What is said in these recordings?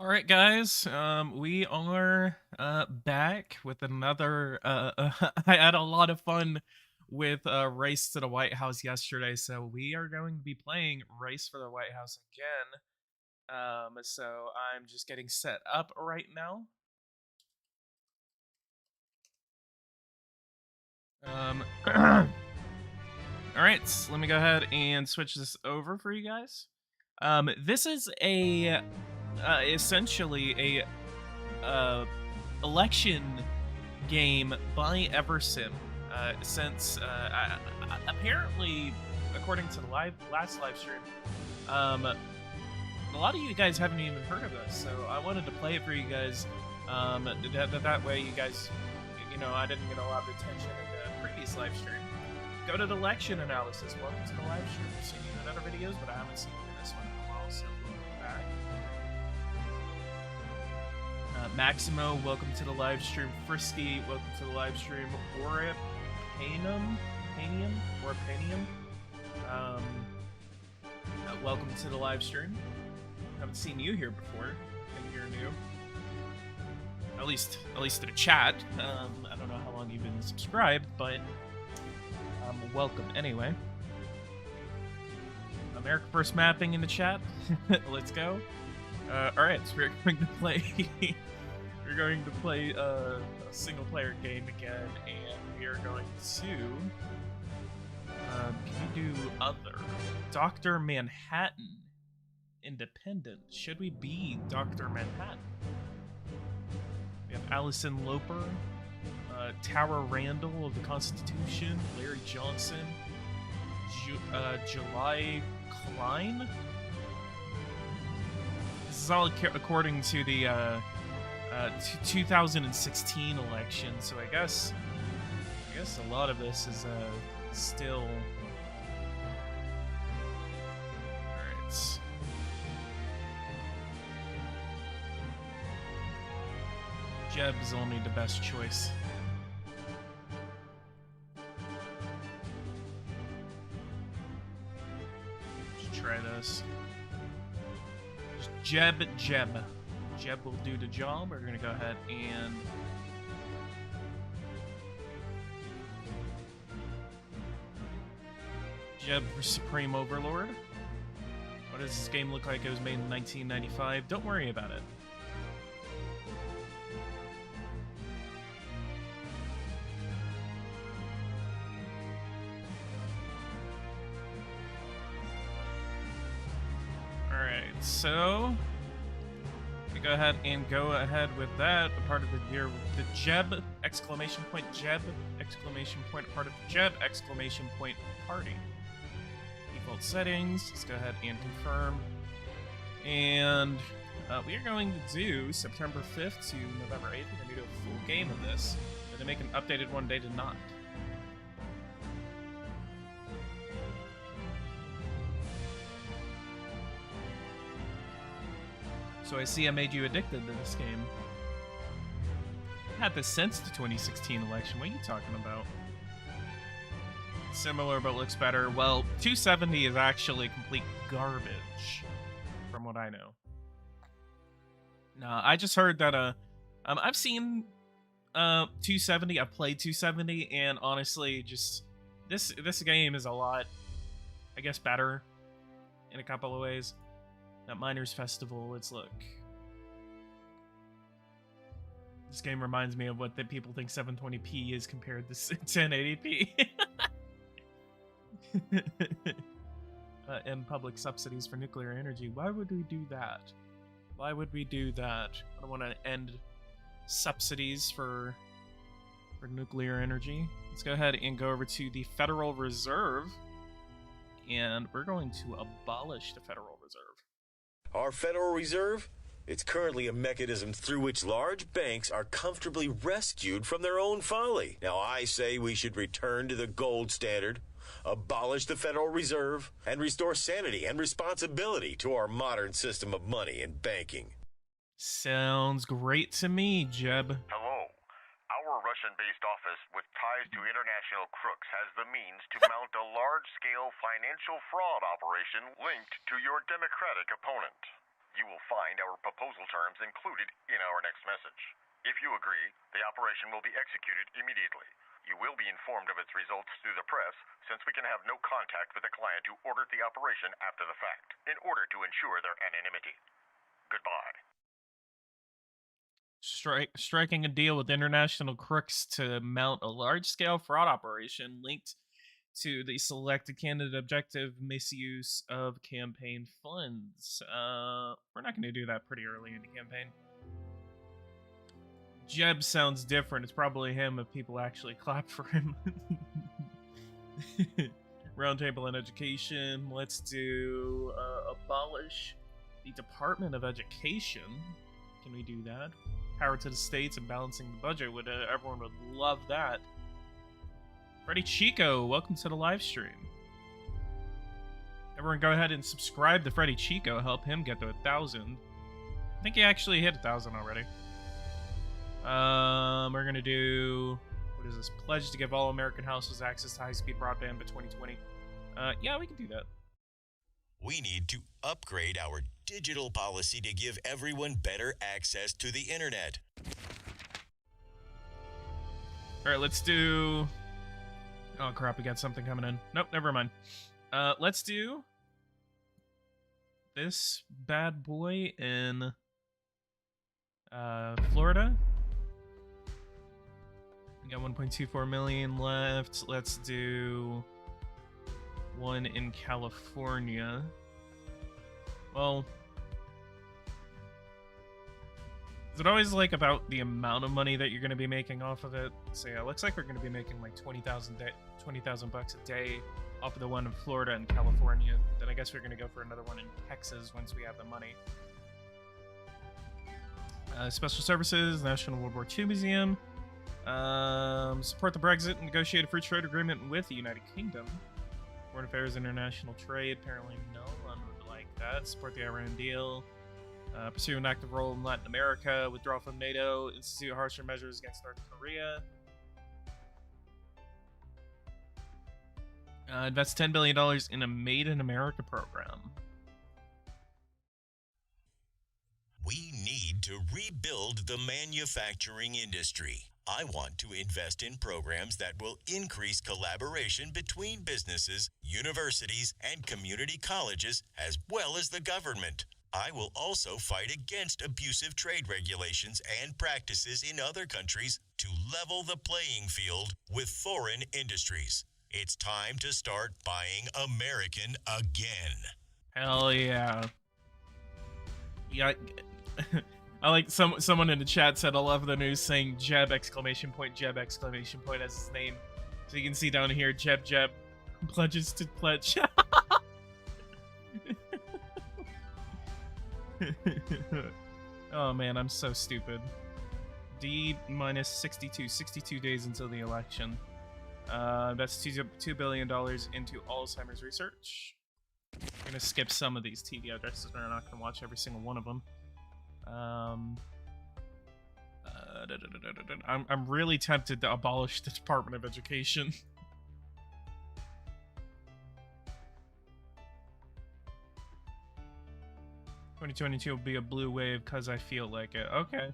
All right, guys. We are back with another. I had a lot of fun with Race to the White House yesterday, so we are going to be playing Race for the White House again. So I'm just getting set up right now. All right, so let me go ahead and switch this over for you guys. This is a essentially a election game by Eversim. Since apparently, according to the last live stream, a lot of you guys haven't even heard of this, so I wanted to play it for you guys. That way, you guys, I didn't get a lot of attention in the previous live stream. Go to the election analysis. Welcome to the live stream. I've seen you in other videos, but I haven't seen you in this one in a while, so welcome back. Maximo, welcome to the live stream. Frisky, welcome to the live stream. Panium, welcome to the live stream. Haven't seen you here before, and you're new. At least to the chat. I don't know how long you've been subscribed, but welcome anyway. America First Mapping in the chat. Let's go. All right, so we're going to play. We're going to play a single-player game again, and we are going to. Can we do other? Dr. Manhattan. Independent. Should we be Dr. Manhattan? We have Allison Loper, Tower Randall of the Constitution, Larry Johnson, July Klein. This is all according to the 2016 election, so I guess a lot of this is still. All right. Jeb is only the best choice. Let's try this. Just Jeb. Jeb will do the job. We're gonna go ahead and Jeb Supreme Overlord. What does this game look like? It was made in 1995. Don't worry about it. Alright, so we go ahead with that. A part of the Jeb exclamation point Jeb exclamation point part of the Jeb exclamation point party. Default settings. Let's go ahead and confirm. And we are going to do September 5th to November 8th. We're going to do a full game of this. But to make an updated one, they did not. So I see I made you addicted to this game. I had this since the 2016 election. What are you talking about? Similar but looks better. Well, 270 is actually complete garbage, from what I know. No, I just heard that I've seen 270. I've played 270, and honestly, just this game is a lot, I guess, better in a couple of ways. That Miners Festival, let's look. This game reminds me of what the people think 720p is compared to 1080p. And public subsidies for nuclear energy. Why would we do that? Why would we do that? I don't want to end subsidies for nuclear energy. Let's go ahead and go over to the Federal Reserve. And we're going to abolish the Federal Reserve. Our Federal Reserve? It's currently a mechanism through which large banks are comfortably rescued from their own folly. Now, I say we should return to the gold standard, abolish the Federal Reserve, and restore sanity and responsibility to our modern system of money and banking. Sounds great to me, Jeb. Hello. Our Russian-based office with ties to international crooks has the means to mount a large-scale financial fraud operation linked to your Democratic opponent. You will find our proposal terms included in our next message. If you agree, the operation will be executed immediately. You will be informed of its results through the press, since we can have no contact with the client who ordered the operation after the fact, in order to ensure their anonymity. Goodbye. Striking a deal with international crooks to mount a large-scale fraud operation linked to the selected candidate objective misuse of campaign funds. We're not going to do that pretty early in the campaign. Jeb sounds different. It's probably him if people actually clap for him. Roundtable on education. Let's do abolish the Department of Education. Can we do that? Power to the states and balancing the budget. Everyone would love that. Freddy Chico, welcome to the live stream. Everyone go ahead and subscribe to Freddy Chico. Help him get to 1,000. I think he actually hit 1,000 already. We're gonna do, what is this? Pledge to give all American households access to high-speed broadband by 2020. Yeah, we can do that. We need to upgrade our digital policy to give everyone better access to the internet. All right, let's do. Oh crap, we got something coming in. Nope, never mind. Let's do this bad boy in Florida. We got 1.24 million left. Let's do one in California. Well, is it always like about the amount of money that you're going to be making off of it? So yeah, it looks like we're going to be making like 20,000 bucks a day off of the one in Florida and California. Then I guess we're going to go for another one in Texas once we have the money. Special Services, National World War II Museum. Support the Brexit and negotiate a free trade agreement with the United Kingdom. Foreign Affairs, International Trade. Apparently no one would like that. Support the Iran deal. Pursue an active role in Latin America. Withdraw from NATO. Institute harsher measures against North Korea. Invest $10 billion in a Made in America program. We need to rebuild the manufacturing industry. I want to invest in programs that will increase collaboration between businesses, universities, and community colleges, as well as the government. I will also fight against abusive trade regulations and practices in other countries to level the playing field with foreign industries. It's time to start buying American again. Hell yeah. Yeah. I like someone in the chat said, I love the news saying Jeb exclamation point as his name. So you can see down here, Jeb pledges to pledge. Oh man, I'm so stupid. D minus 62 days until the election. That's $2 billion into Alzheimer's research. I'm gonna skip some of these TV addresses, but I'm not gonna watch every single one of them. I'm really tempted to abolish the Department of Education. "2022 will be a blue wave because I feel like it." Okay,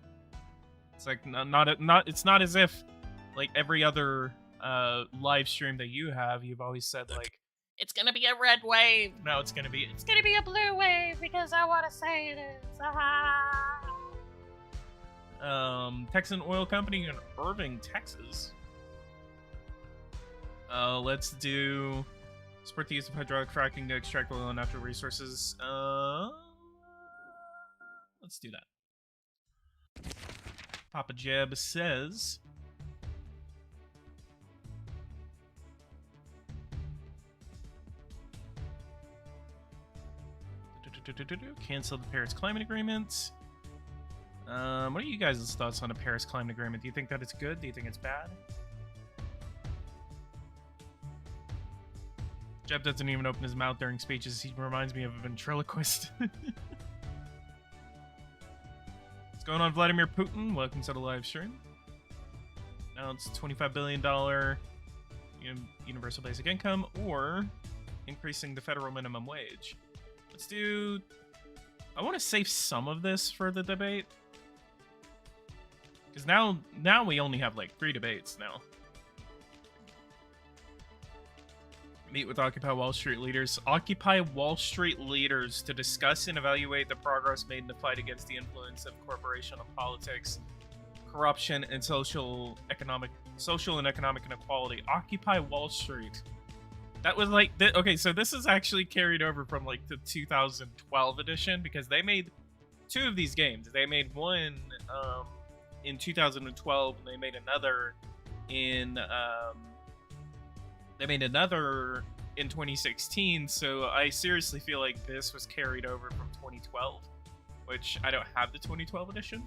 it's like it's not as if like every other live stream that you have, you've always said like it's gonna be a red wave. No, it's gonna be a blue wave because I want to say it is. Texan Oil Company in Irving, Texas. Let's do support the use of hydraulic fracking to extract oil and natural resources. Let's do that. Papa Jeb says cancel the Paris Climate Agreement. What are you guys' thoughts on a Paris Climate Agreement? Do you think that it's good? Do you think it's bad? Jeb doesn't even open his mouth during speeches. He reminds me of a ventriloquist. What's going on, Vladimir Putin? Welcome to the live stream. Now it's $25 billion universal basic income or increasing the federal minimum wage. Let's do I want to save some of this for the debate. Because now we only have like 3 debates now. Meet with Occupy Wall Street leaders. Occupy Wall Street leaders to discuss and evaluate the progress made in the fight against the influence of corporation on politics, corruption, and social and economic inequality. Occupy Wall Street. That was like, okay, so this is actually carried over from like the 2012 edition, because they made 2 of these games. They made one in 2012, and they made another in 2016. So I seriously feel like this was carried over from 2012, which I don't have the 2012 edition.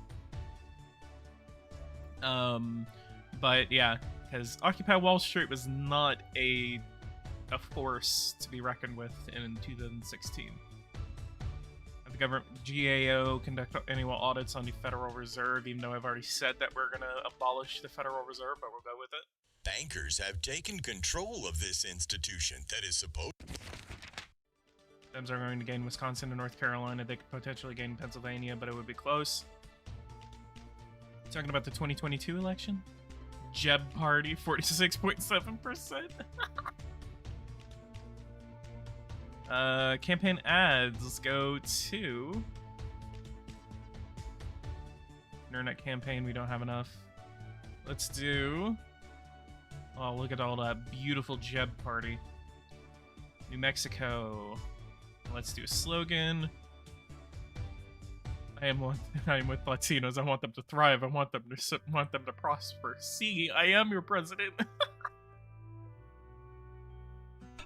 But yeah, because Occupy Wall Street was not a force to be reckoned with in 2016. The government GAO conduct annual audits on the Federal Reserve, even though I've already said that we're gonna abolish the Federal Reserve, but we'll go with it. Bankers have taken control of this institution that is supposed. Dems are going to gain Wisconsin and North Carolina. They could potentially gain Pennsylvania, but it would be close. Talking about the 2022 election? Jeb Party, 46.7%. Campaign ads. Let's go to internet campaign. We don't have enough. Let's do. Oh, look at all that beautiful Jeb Party. New Mexico. Let's do a slogan. I am with Latinos. I want them to thrive. I want them to prosper. See, I am your president.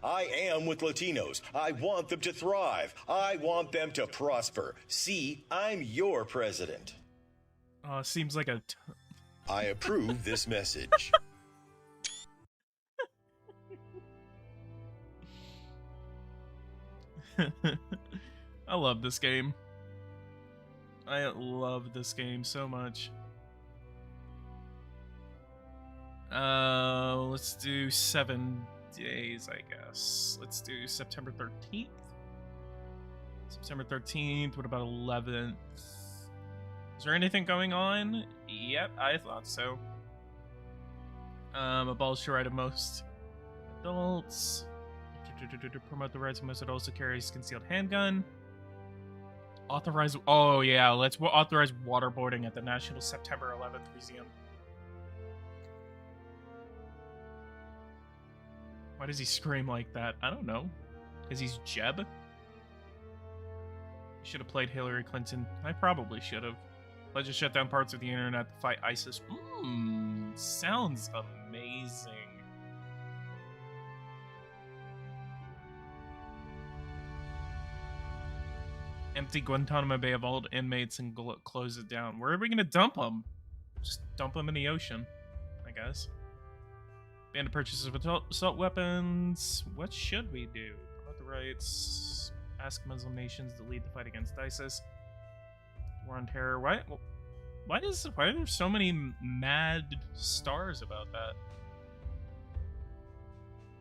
I am with Latinos. I want them to thrive. I want them to prosper. See, I'm your president. Seems like a. I approve this message. I love this game. I love this game so much. Let's do 7 days, I guess. Let's do September 13th. September 13th, what about 11th? Is there anything going on? Yep, I thought so. Abolish the right of most adults. Promote the rights of most adults to carry concealed handgun. Authorize. Oh yeah, let's authorize waterboarding at the National September 11th Museum. Why does he scream like that? I don't know. Because he's Jeb? Should have played Hillary Clinton. I probably should have. Let's just shut down parts of the internet to fight ISIS. Sounds amazing. Empty Guantanamo Bay of all inmates and close it down. Where are we going to dump them? Just dump them in the ocean, I guess. Ban the purchases of assault weapons. What should we do? Promote the rights. Ask Muslim nations to lead the fight against ISIS. War on terror. Why are there so many mad stars about that?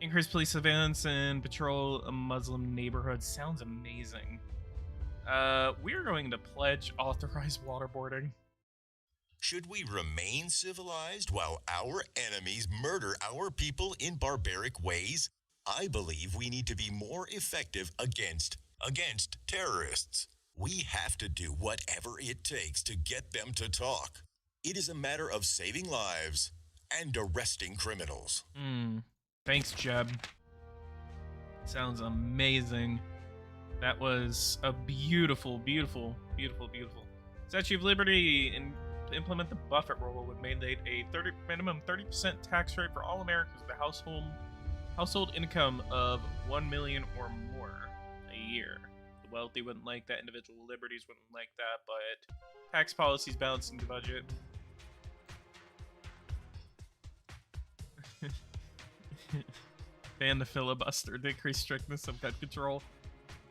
Increase police surveillance and patrol a Muslim neighborhood. Sounds amazing. We're going to pledge authorized waterboarding. Should we remain civilized while our enemies murder our people in barbaric ways? I believe we need to be more effective against terrorists. We have to do whatever it takes to get them to talk. It is a matter of saving lives and arresting criminals. Thanks, Jeb. Sounds amazing. That was a beautiful, beautiful, beautiful, beautiful. Statue of Liberty and implement the Buffett rule would mandate a minimum 30% tax rate for all Americans with a household income of $1 million or more a year. The wealthy wouldn't like that. Individual liberties wouldn't like that, but tax policies balancing the budget. Ban the filibuster, decrease strictness of gun control.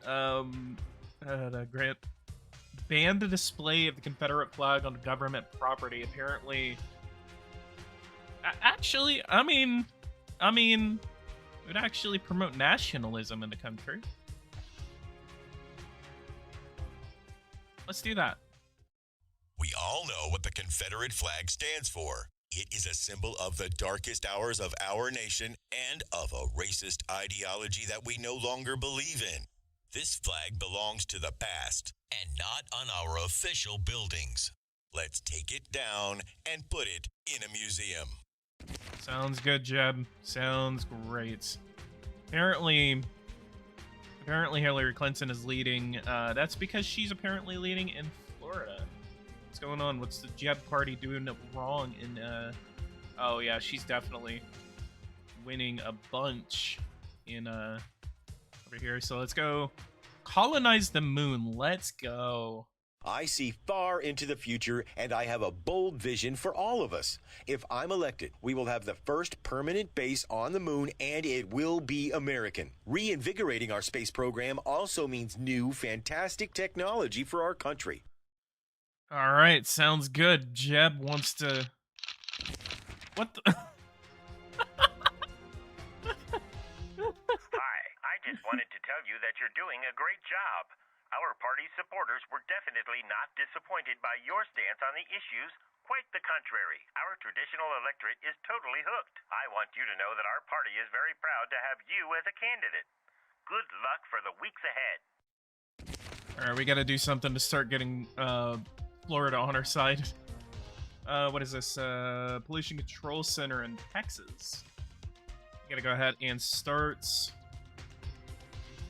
Grant. Ban the display of the Confederate flag on government property. Apparently, actually, I mean, it would actually promote nationalism in the country. Let's do that. We all know what the Confederate flag stands for. It is a symbol of the darkest hours of our nation and of a racist ideology that we no longer believe in. This flag belongs to the past and not on our official buildings. Let's take it down and put it in a museum. Sounds good, Jeb. Sounds great. Apparently Hillary Clinton is leading. That's because she's apparently leading in Florida. What's going on? What's the Jeb party doing wrong in, oh yeah, she's definitely winning a bunch in, over here. So let's go colonize the moon. Let's go. I see far into the future, and I have a bold vision for all of us. If I'm elected, we will have the first permanent base on the moon, and it will be American. Reinvigorating our space program also means new, fantastic technology for our country. All right, sounds good. Jeb wants to... What the... Hi, I just wanted to tell you that you're doing a great job. Our party's supporters were definitely not disappointed by your stance on the issues. Quite the contrary. Our traditional electorate is totally hooked. I want you to know that our party is very proud to have you as a candidate. Good luck for the weeks ahead. All right, we got to do something to start getting Florida on our side. What is this? Pollution Control Center in Texas. We got to go ahead and start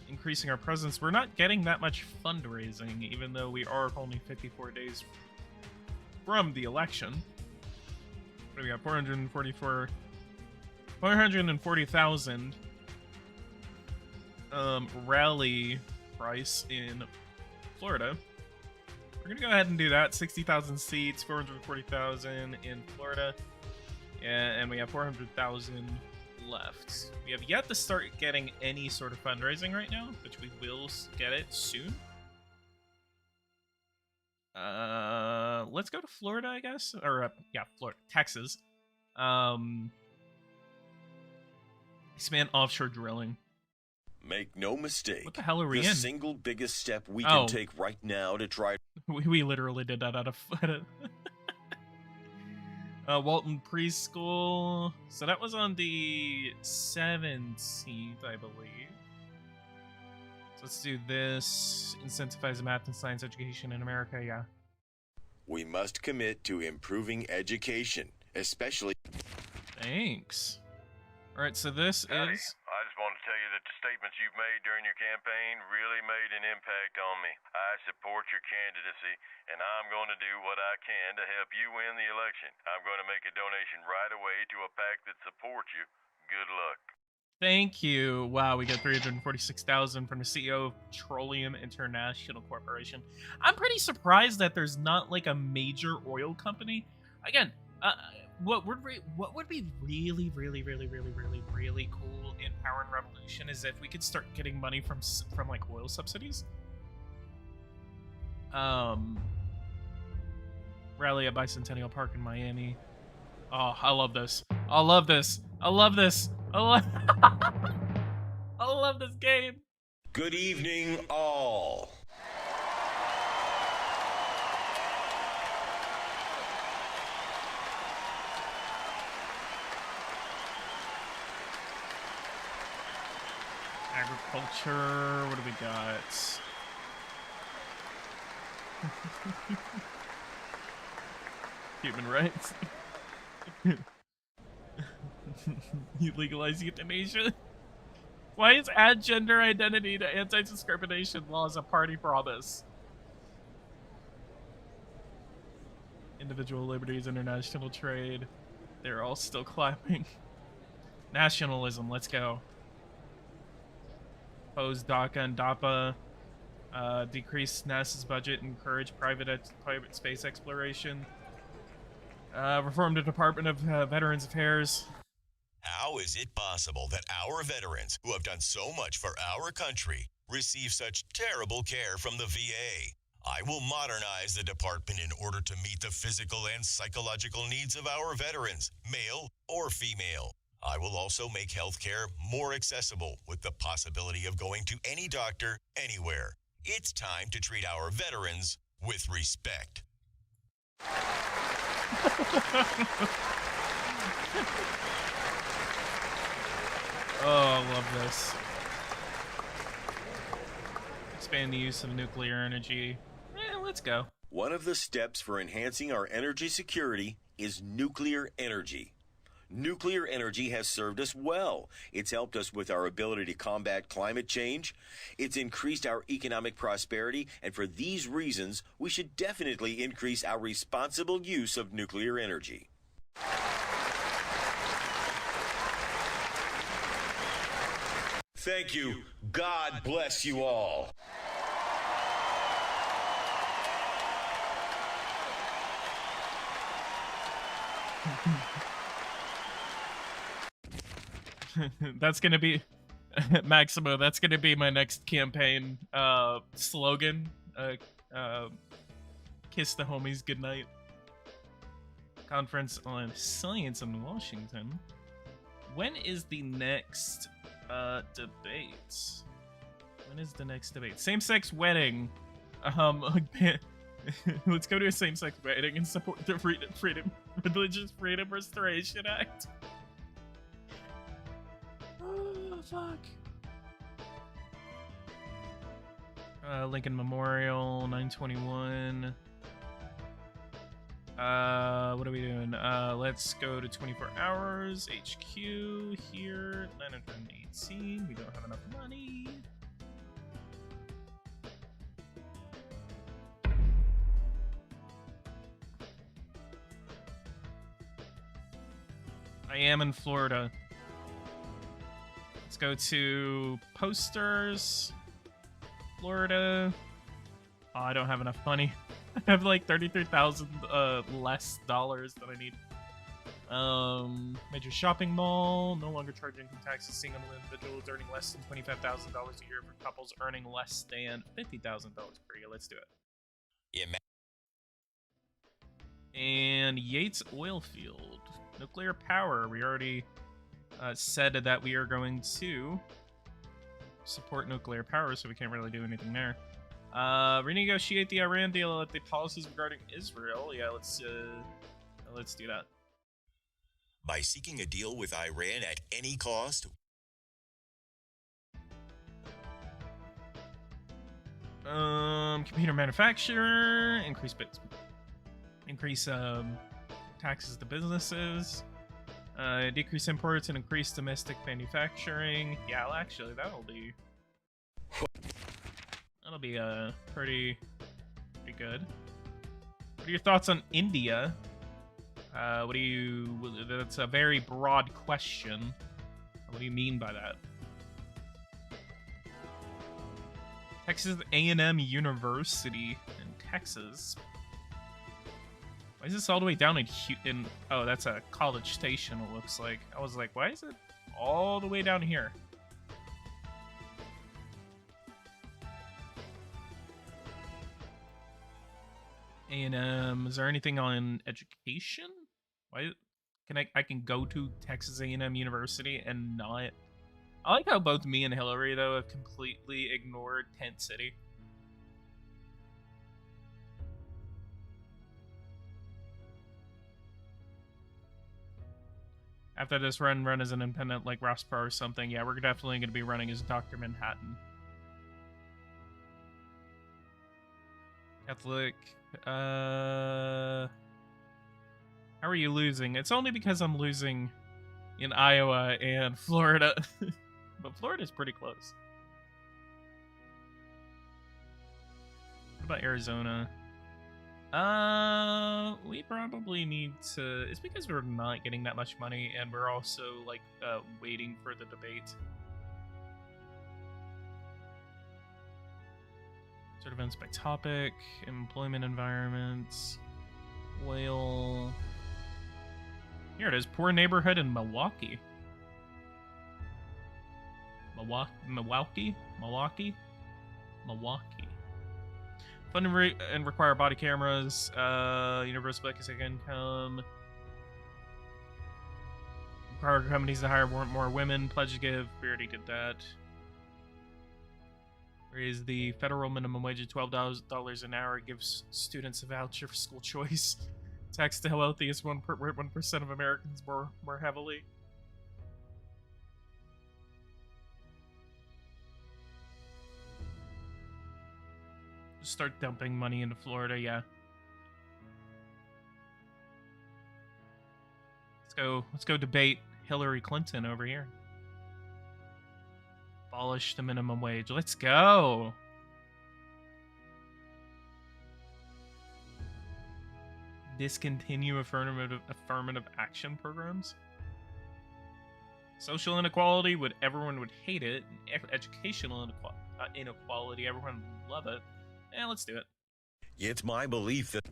increasing our presence. We're not getting that much fundraising, even though we are only 54 days from the election. What do we got? 440,000 rally price in Florida. We're gonna go ahead and do that. 60,000 seats, 440,000 in Florida, and we have 400,000 left. We have yet to start getting any sort of fundraising right now, which we will get it soon. Let's go to Florida, I guess, or yeah, Florida, Texas. Expand offshore drilling. Make no mistake. What the hell are we the in? single biggest step we can take right now to try. We literally did that out of Walton Preschool. So that was on the 17th, I believe. So let's do this. Incentivize math and science education in America, yeah. We must commit to improving education, especially. Thanks. Alright, so this Howdy. is... I just wanted to tell you that the statements you've made during your campaign really made an impact on me. I support your candidacy, and I'm going to do what I can to help you win the election. I'm going to make a donation right away to a PAC that supports you. Good luck. Thank you. Wow, we got 346,000 from the CEO of Petroleum International Corporation. I'm pretty surprised that there's not like a major oil company. Again, what would be really cool in Power and Revolution is if we could start getting money from like oil subsidies. Rally at Bicentennial Park in Miami. Oh, I love this. I love this. I love this. I love this game. Good evening, all. Agriculture. What do we got? Human rights. You legalize euthanasia? Why is add gender identity to anti-discrimination laws a party promise? Individual liberties, international trade. They're all still clapping. Nationalism, let's go. Oppose DACA and DAPA. Decrease NASA's budget, encourage private space exploration. Reform the Department of Veterans Affairs. How is it possible that our veterans, who have done so much for our country, receive such terrible care from the VA? I will modernize the department in order to meet the physical and psychological needs of our veterans, male or female. I will also make healthcare more accessible with the possibility of going to any doctor anywhere. It's time to treat our veterans with respect. Oh, I love this. Expand the use of nuclear energy. Let's go. One of the steps for enhancing our energy security is nuclear energy. Nuclear energy has served us well. It's helped us with our ability to combat climate change. It's increased our economic prosperity, and for these reasons, we should definitely increase our responsible use of nuclear energy. Thank you. God bless you all. That's gonna be Maximo. That's gonna be my next campaign slogan. Kiss the homies goodnight. Conference on Science in Washington. When is the next debate? When is the next debate? Same-sex wedding. Let's go to a same-sex wedding and support the Religious Freedom Restoration Act. Oh, fuck. Lincoln Memorial, 921. What are we doing? Let's go to 24 hours. HQ here, 918. We don't have enough money. I am in Florida. Let's go to posters. Florida. Oh, I don't have enough money. I have like 33,000 less dollars than I need. Major shopping mall. No longer charging income taxes. Single individuals earning less than $25,000 a year for couples earning less than $50,000 per year. Let's do it. Yeah, And Yates Oil Field. Nuclear power. We already said that we are going to support nuclear power, so we can't really do anything there. Renegotiate the Iran deal at the policies regarding Israel. Yeah, let's do that. by seeking a deal with Iran at any cost. Computer manufacturer, increase taxes to businesses, decrease imports and increase domestic manufacturing. Yeah, well, actually, that'll be pretty good. What are your thoughts on India? That's a very broad question. What do you mean by that? Texas A&M University in Texas. Why is this all the way down in oh, that's a College Station, it looks like. I was like, why is it all the way down here? A&M, is there anything on education? Why can I can go to Texas A&M University and not... I like how both me and Hillary, though, have completely ignored Tent City. After this run as an independent, like Ross Pro or something, yeah, we're definitely going to be running as Dr. Manhattan. Catholic, how are you losing? It's only because I'm losing in Iowa and Florida. But Florida's pretty close. What about Arizona? We probably need to... It's because we're not getting that much money, and we're also, like, waiting for the debate. Sort of events by topic, employment environments, oil... Here it is, poor neighborhood in Milwaukee. Milwaukee. Fund and require body cameras. Universal basic income. Require companies to hire more women. Pledge to give. We already did that. Raise the federal minimum wage to $12 an hour. Gives students a voucher for school choice. Tax the wealthiest 1% of Americans more heavily. Just start dumping money into Florida, yeah. Let's go debate Hillary Clinton over here. Abolish the minimum wage. Let's go. Discontinue affirmative action programs. Social inequality, everyone would hate it. Educational inequality, everyone would love it. Let's do it. It's my belief that...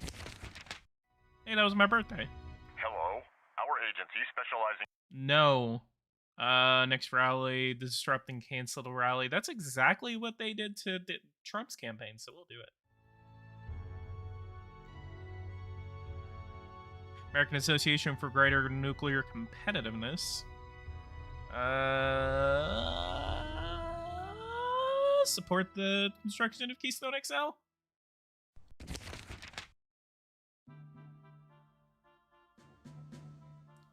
Hey, that was my birthday. Hello? Our agency specializing... No. Next rally, disrupt and cancel the rally. That's exactly what they did to Trump's campaign, so we'll do it. American Association for Greater Nuclear Competitiveness. Support the construction of Keystone XL.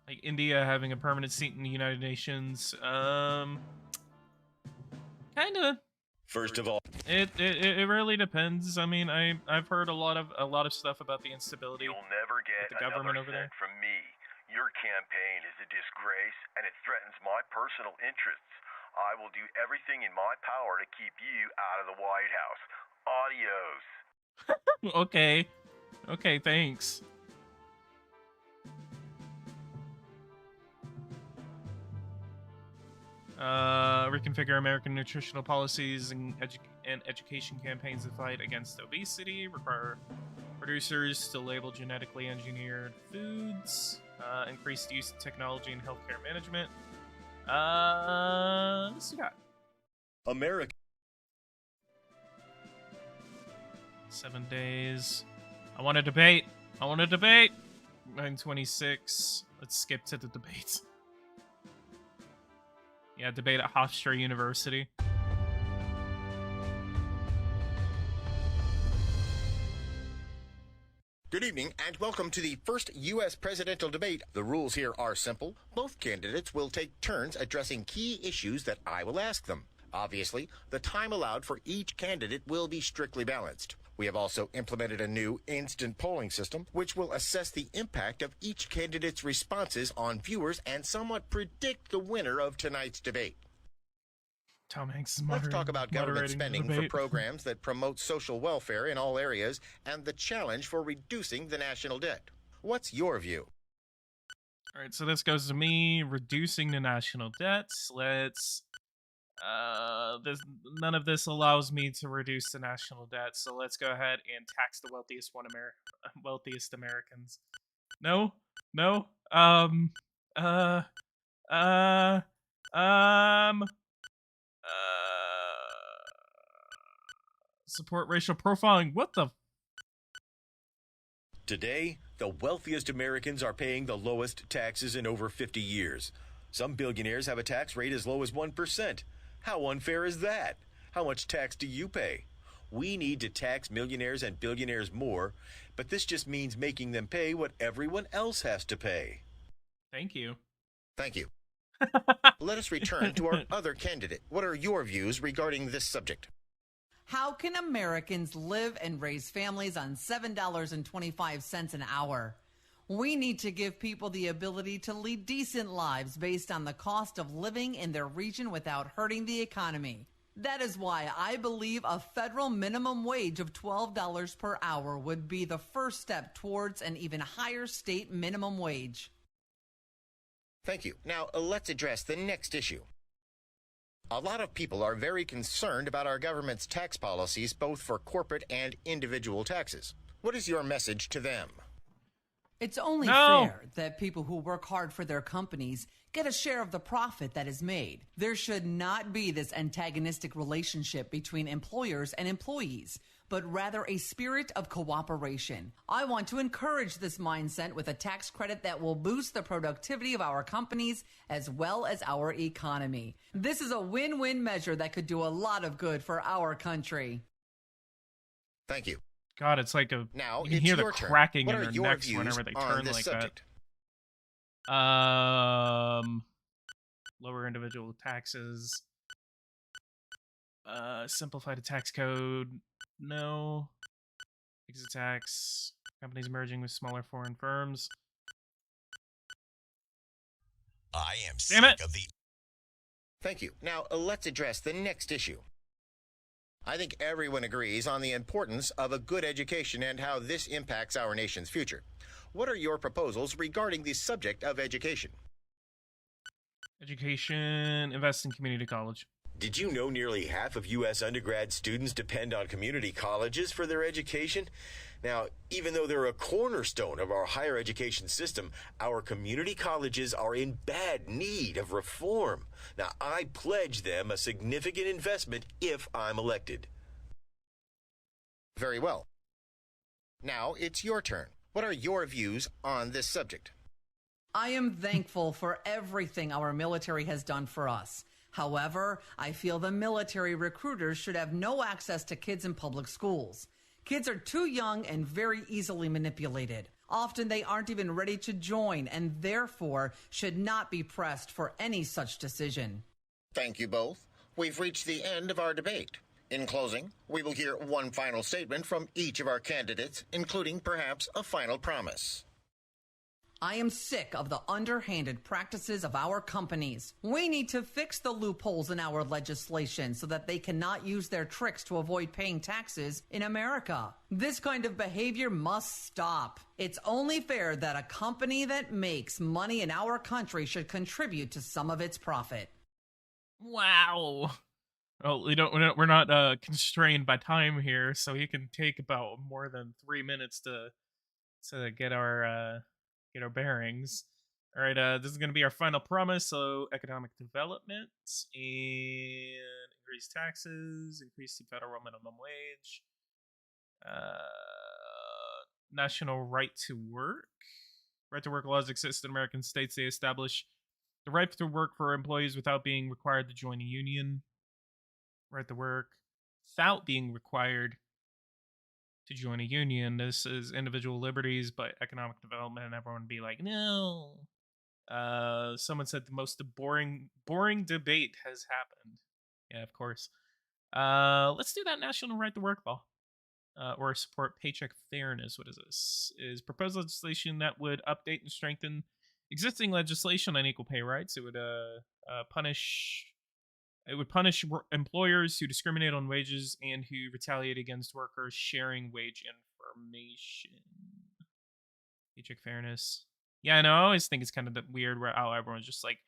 Like India having a permanent seat in the United Nations. Kinda. First of all, It really depends. I mean, I've heard a lot of stuff about the instability. You'll never get the government another over there. cent from me. Your campaign is a disgrace, and it threatens my personal interests. I will do everything in my power to keep you out of the White House. Adios. Okay. Okay, thanks. Reconfigure American nutritional policies and education campaigns to fight against obesity. Require producers to label genetically engineered foods. Increase the use of technology in healthcare management. Let's do that. America... 7 days. I want a debate. 9:26. Let's skip to the debate. Yeah, debate at Hofstra University. Good evening, and welcome to the first U.S. presidential debate. The rules here are simple. Both candidates will take turns addressing key issues that I will ask them. Obviously, the time allowed for each candidate will be strictly balanced. We have also implemented a new instant polling system, which will assess the impact of each candidate's responses on viewers and somewhat predict the winner of tonight's debate. Tom Hanks is Let's talk about government spending for debate. programs that promote social welfare in all areas and the challenge for reducing the national debt. What's your view? All right, so this goes to me. Reducing the national debts. Let's. None of this allows me to reduce the national debt, so let's go ahead and tax the wealthiest Americans. No. Support racial profiling. What the? Today, the wealthiest Americans are paying the lowest taxes in over 50 years. Some billionaires have a tax rate as low as 1%. How unfair is that? How much tax do you pay? We need to tax millionaires and billionaires more, but this just means making them pay what everyone else has to pay. Thank you. Thank you. Let us return to our other candidate. What are your views regarding this subject? How can Americans live and raise families on $7.25 an hour? We need to give people the ability to lead decent lives based on the cost of living in their region without hurting the economy. That is why I believe a federal minimum wage of $12 per hour would be the first step towards an even higher state minimum wage. Thank you. Now, let's address the next issue. A lot of people are very concerned about our government's tax policies, both for corporate and individual taxes. What is your message to them? It's only fair that people who work hard for their companies get a share of the profit that is made. There should not be this antagonistic relationship between employers and employees. but rather a spirit of cooperation. I want to encourage this mindset with a tax credit that will boost the productivity of our companies as well as our economy. This is a win-win measure that could do a lot of good for our country. Thank you. God, it's like Now you can it's hear the your turn. cracking What in are their your necks views whenever they on turn this like subject? that. Lower individual taxes. Simplify the tax code. No. Exit tax. Companies merging with smaller foreign firms. I am Damn it. sick of the Thank you. Now, let's address the next issue. I think everyone agrees on the importance of a good education and how this impacts our nation's future. What are your proposals regarding the subject of education? Education. Invest in community college. Did you know nearly half of U.S. undergrad students depend on community colleges for their education? Now, even though they're a cornerstone of our higher education system, our community colleges are in bad need of reform. Now, I pledge them a significant investment if I'm elected. Very well. Now it's your turn. What are your views on this subject? I am thankful for everything our military has done for us. However, I feel the military recruiters should have no access to kids in public schools. Kids are too young and very easily manipulated. Often they aren't even ready to join and therefore should not be pressed for any such decision. Thank you both. We've reached the end of our debate. In closing, we will hear one final statement from each of our candidates, including perhaps a final promise. I am sick of the underhanded practices of our companies. We need to fix the loopholes in our legislation so that they cannot use their tricks to avoid paying taxes in America. This kind of behavior must stop. It's only fair that a company that makes money in our country should contribute to some of its profit. Wow. Well, we're not constrained by time here, so he can take about more than 3 minutes to get our bearings. All right, this is going to be our final promise. So, economic development and increase taxes, increase the federal minimum wage, national right to work. Right to work laws exist in American states. They establish the right to work for employees without being required to join a union. Right to work without being required to join a union. This is individual liberties, but economic development, and everyone would be like, no. Someone said the most boring debate has happened. Yeah, of course. Let's do that national right to work law. Or support paycheck fairness. What is this? Is proposed legislation that would update and strengthen existing legislation on equal pay rights. It would punish employers who discriminate on wages and who retaliate against workers sharing wage information. Paycheck fairness. Yeah, I know. I always think it's kind of weird where how everyone's just like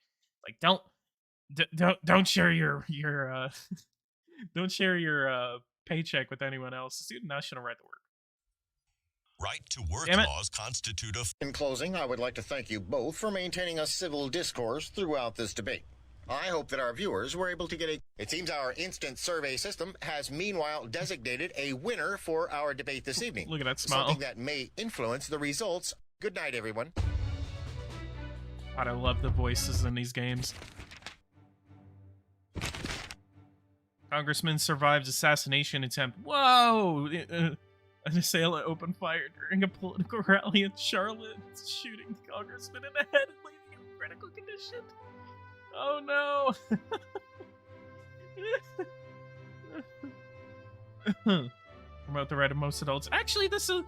don't share your don't share your paycheck with anyone else. It's the national right to work. right to work Damn it. laws constitute a In closing, I would like to thank you both for maintaining a civil discourse throughout this debate. I hope that our viewers were able to get It seems our instant survey system has meanwhile designated a winner for our debate this evening. Look at that smile. Something that may influence the results. Good night, everyone. God, I love the voices in these games. Congressman survives assassination attempt. Whoa! An assailant opened fire during a political rally in Charlotte, shooting the congressman in the head and leaving him in critical condition. Oh no! Promote the right of most adults. Actually, this'll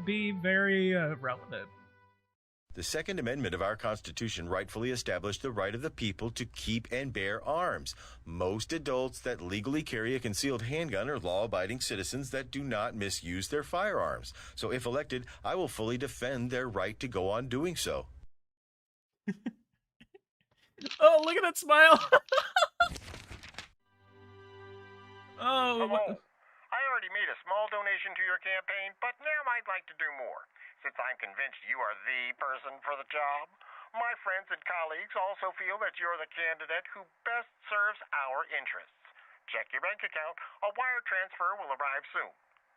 be very relevant. The Second Amendment of our Constitution rightfully established the right of the people to keep and bear arms. Most adults that legally carry a concealed handgun are law-abiding citizens that do not misuse their firearms. So if elected, I will fully defend their right to go on doing so. Oh, look at that smile! Oh, Hello. I already made a small donation to your campaign, but now I'd like to do more. Since I'm convinced you are the person for the job, my friends and colleagues also feel that you're the candidate who best serves our interests. Check your bank account. A wire transfer will arrive soon.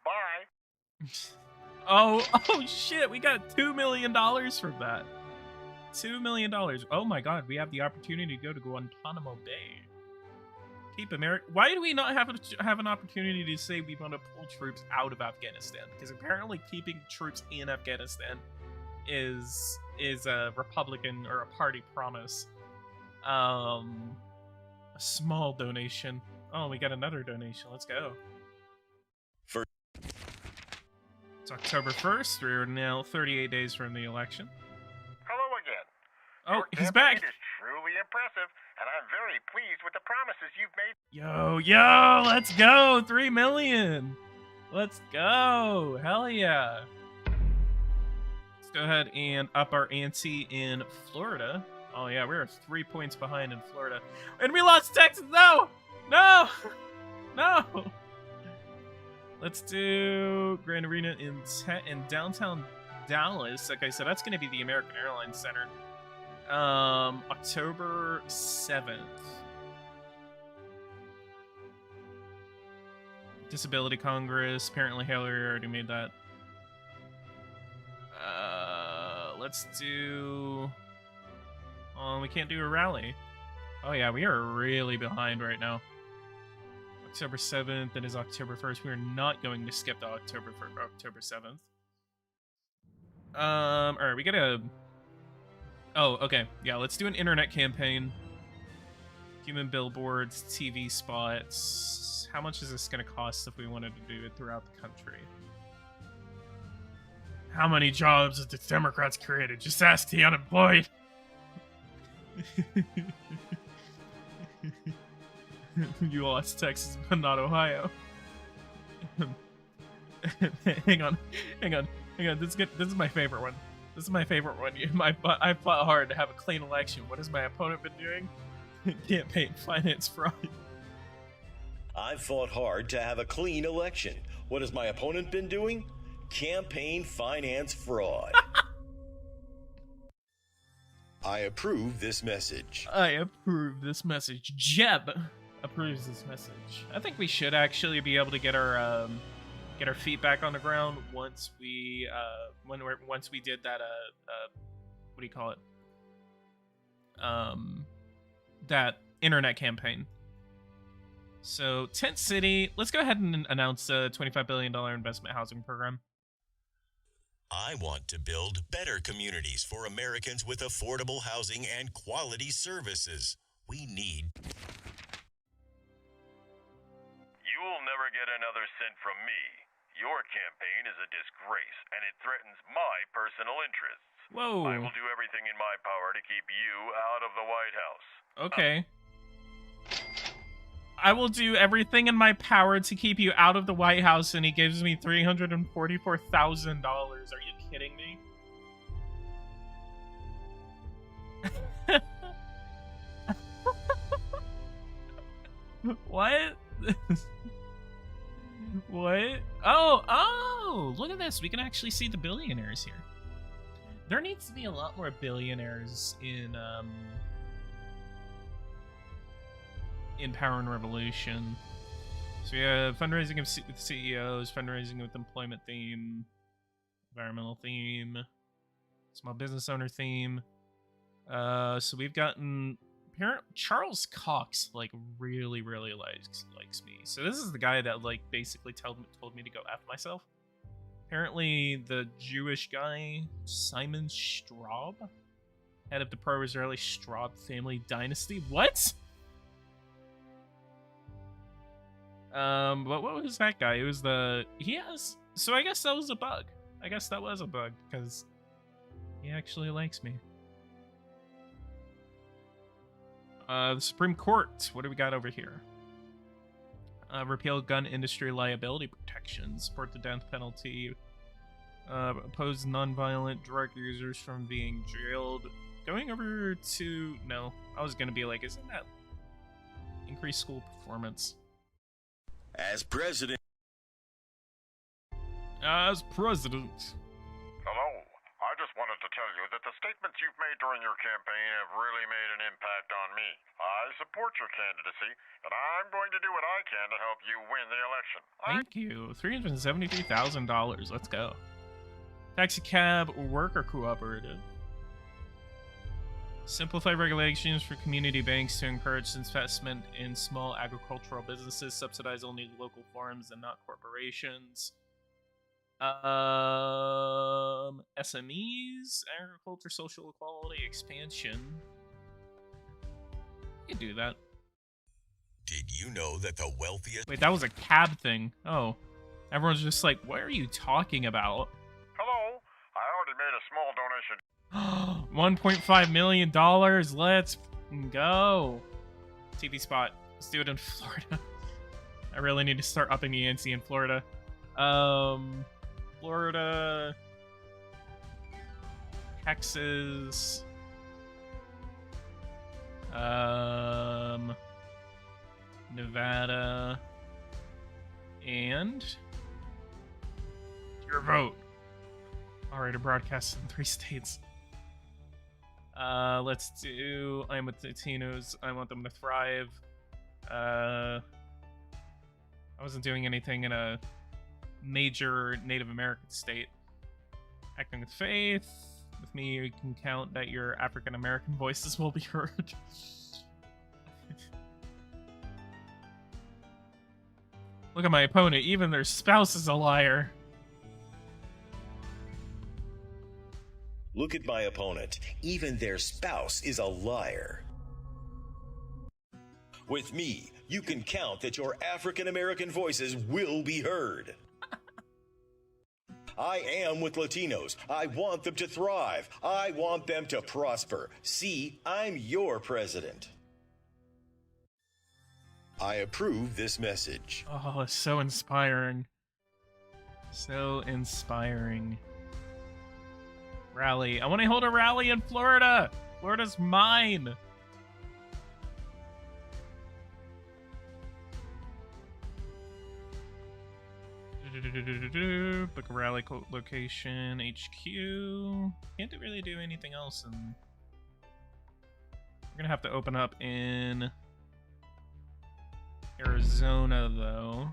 Bye. Oh shit, we got $2 million from that. $2 million. Oh my god, we have the opportunity to go to Guantanamo Bay. Keep America. Why do we not have an opportunity to say we want to pull troops out of Afghanistan? Because apparently keeping troops in Afghanistan is a Republican or a party promise. A small donation. Oh, we got another donation. Let's go. It's October 1st. We're now 38 days from the election. Hello again. Oh, Your he's campaign back. is truly impressive, and I'm very pleased with the promises you've made. Yo, let's go. 3 million. Let's go. Hell yeah. Let's go ahead and up our ante in Florida. Oh yeah, we're 3 points behind in Florida. And we lost Texas. No. No. No. Let's do Grand Arena in downtown Dallas. Like I said, that's going to be the American Airlines Center. October 7th. Disability Congress. Apparently Hillary already made that. Let's do... Oh, we can't do a rally. Oh yeah, we are really behind right now. October 7th, it is October 1st. We are not going to skip the October 7th. Alright, we gotta... Oh, okay. Yeah, let's do an internet campaign. Human billboards, TV spots. How much is this gonna cost if we wanted to do it throughout the country? How many jobs have the Democrats created? Just ask the unemployed. You lost Texas, but not Ohio. hang on. This is my favorite one. I fought hard to have a clean election. What has my opponent been doing? Campaign finance fraud. I've fought hard to have a clean election. What has my opponent been doing? Campaign finance fraud. I approve this message. I approve this message. Jeb approves this message. I think we should actually be able to get our feet back on the ground once we once we did that what do you call it? That internet campaign. So Tent City, let's go ahead and announce a $25 billion investment housing program. I want to build better communities for Americans with affordable housing and quality services. We need... You will never get another cent from me. Your campaign is a disgrace, and it threatens my personal interests. Whoa. I will do everything in my power to keep you out of the White House. Okay. I will do everything in my power to keep you out of the White House, and he gives me $344,000. Are you kidding me? What? What? Oh, look at this. We can actually see the billionaires here. There needs to be a lot more billionaires in Power and Revolution. So we have fundraising with CEOs, fundraising with employment theme, environmental theme, small business owner theme. So we've gotten Charles Cox really likes me. So this is the guy that basically told me to go F myself. Apparently the Jewish guy Simon Straub, head of the pro-Israeli Straub family dynasty. What? But what was that guy? It was so I guess that was a bug. Because he actually likes me. The Supreme Court. What do we got over here? Repeal gun industry liability protection. Support the death penalty. Oppose nonviolent drug users from being jailed. Going over to... No. I was going to be like, isn't that... Increase school performance. As president. As president. Hello. I just wanted to tell you that the statements you've made during your campaign have really made an impact on me. I support your candidacy, and I'm going to do what I can to help you win the election. Thank you. $373,000. Let's go. Taxi cab worker cooperative. Simplify regulations for community banks to encourage investment in small agricultural businesses. Subsidize only local farms and not corporations. SMEs, agriculture, social equality, expansion. You can do that. Did you know that the wealthiest... Wait, that was a cab thing. Oh. Everyone's just like, what are you talking about? Hello, I already made a small donation. $1.5 million. Let's go. TV spot. Let's do it in Florida. I really need to start upping the ante in Florida. Florida, Texas, Nevada, and your vote. Alright, broadcast in 3 states. Let's do I'm with Latinos. I want them to thrive. I wasn't doing anything in a major Native American state. Acting with faith. With me, you can count that your African American voices will be heard. Look at my opponent. Even their spouse is a liar. Look at my opponent. Even their spouse is a liar. With me, you can count that your African American voices will be heard. I am with Latinos. I want them to thrive. I want them to prosper. See, I'm your president. I approve this message. Oh, it's so inspiring. So inspiring. Rally. I want to hold a rally in Florida. Florida's mine. Book a rally location, HQ. Can't really do anything else, and we're gonna have to open up in Arizona, though.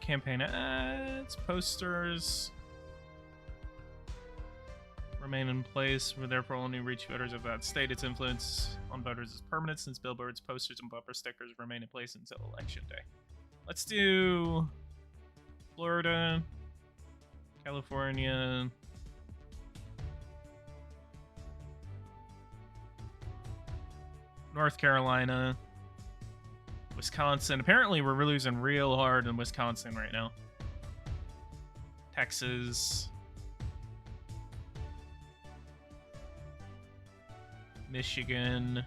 Campaign ads, posters remain in place. Will therefore only reach voters of that state. Its influence on voters is permanent since billboards, posters, and bumper stickers remain in place until election day. Let's do Florida, California, North Carolina, Wisconsin. Apparently, we're losing real hard in Wisconsin right now. Texas. Michigan.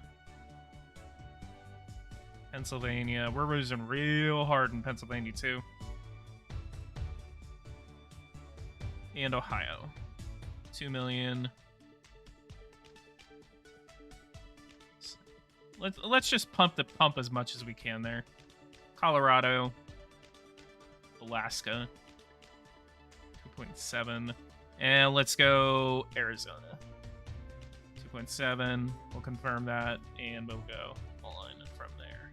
Pennsylvania. We're losing real hard in Pennsylvania, too. And Ohio. 2 million. Let's just pump as much as we can there. Colorado, Alaska, 2.7, and let's go Arizona, 2.7. We'll confirm that, and we'll go on from there.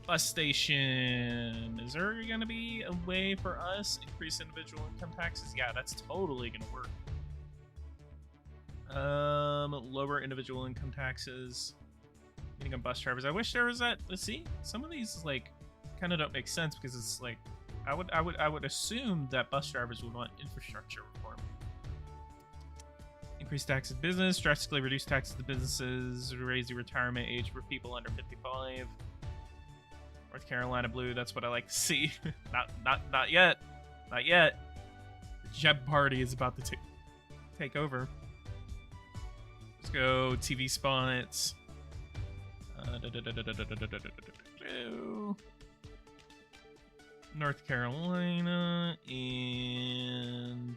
Bus station. Is there going to be a way for us to increase individual income taxes? Yeah, that's totally going to work. Lower individual income taxes. Meeting on bus drivers. I wish there was that. Let's see. Some of these like kind of don't make sense because it's like I would assume that bus drivers would want infrastructure reform. Increase taxes to business, drastically reduce taxes to businesses, raise the retirement age for people under 55. North Carolina blue. That's what I like to see. not yet. Not yet. The Jeb party is about to take over. Let's go TV spots. North Carolina and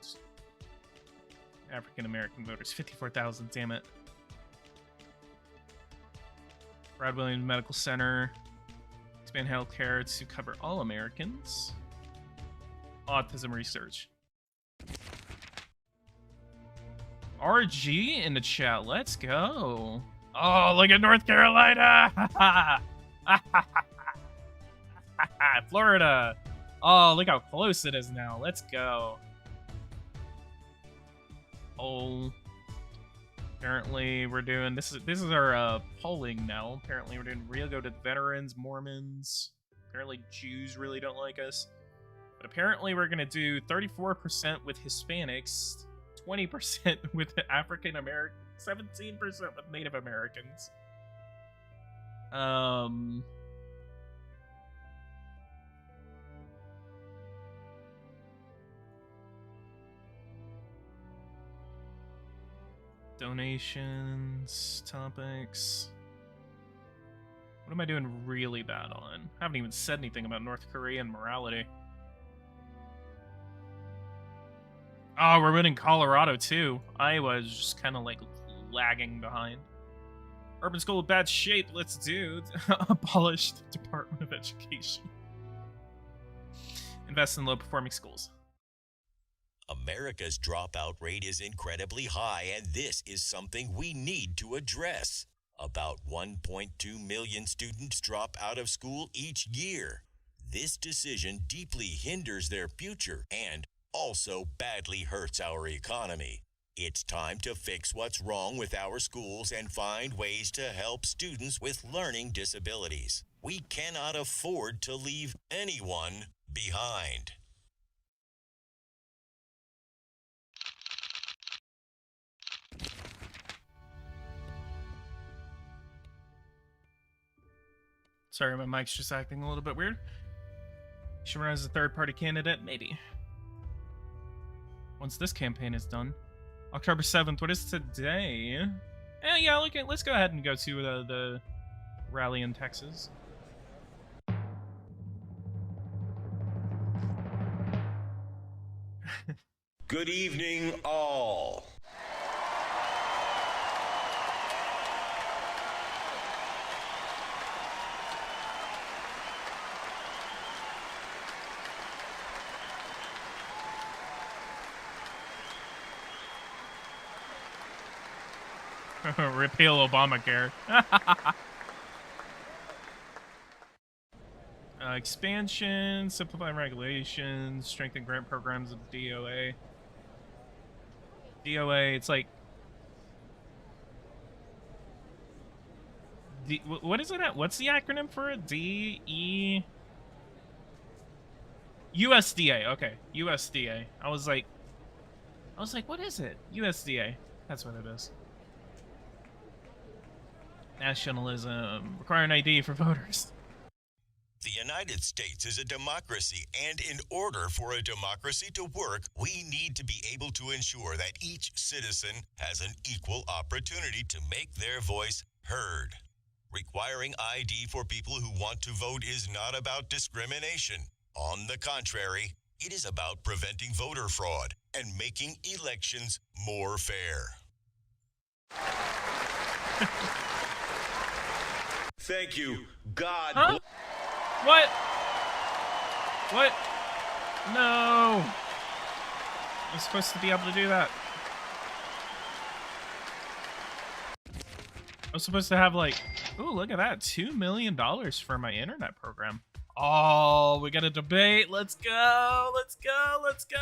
African American voters. 54,000, damn it. Brad Williams Medical Center. Expand healthcare to cover all Americans. Autism research. RG in the chat. Let's go. Oh, look at North Carolina. Florida. Oh, look how close it is now. Let's go. Oh. Apparently we're doing this is our polling now. Apparently we're doing real go to veterans, Mormons. Apparently Jews really don't like us. But apparently we're gonna do 34% with Hispanics, 20% with African Americans, 17% with Native Americans. Donations, topics. What am I doing really bad on? I haven't even said anything about North Korean morality. Oh, we're winning Colorado too. Iowa is just kind of like lagging behind. Urban school in bad shape. Let's do. Abolish the Department of Education. Invest in low-performing schools. America's dropout rate is incredibly high, and this is something we need to address. About 1.2 million students drop out of school each year. This decision deeply hinders their future and also badly hurts our economy. It's time to fix what's wrong with our schools and find ways to help students with learning disabilities. We cannot afford to leave anyone behind. Sorry, my mic's just acting a little bit weird. Should run as a third-party candidate? Maybe. Once this campaign is done. October 7th, what is today? Yeah, let's go ahead and go to the rally in Texas. Good evening, all. Repeal Obamacare. Expansion, simplify regulations, strengthen grant programs of DOA. DOA, it's like... what is it? What's the acronym for it? D-E... USDA, okay. USDA. I was like, what is it? USDA. That's what it is. Nationalism. Require an ID for voters. The United States is a democracy, and in order for a democracy to work, we need to be able to ensure that each citizen has an equal opportunity to make their voice heard. Requiring ID for people who want to vote is not about discrimination. On the contrary, it is about preventing voter fraud and making elections more fair. Thank you. God Huh? What? What? No. I'm supposed to be able to do that. I'm supposed to have like, ooh, look at that. $2 million for my internet program. Oh, we got a debate. Let's go. Let's go. Let's go.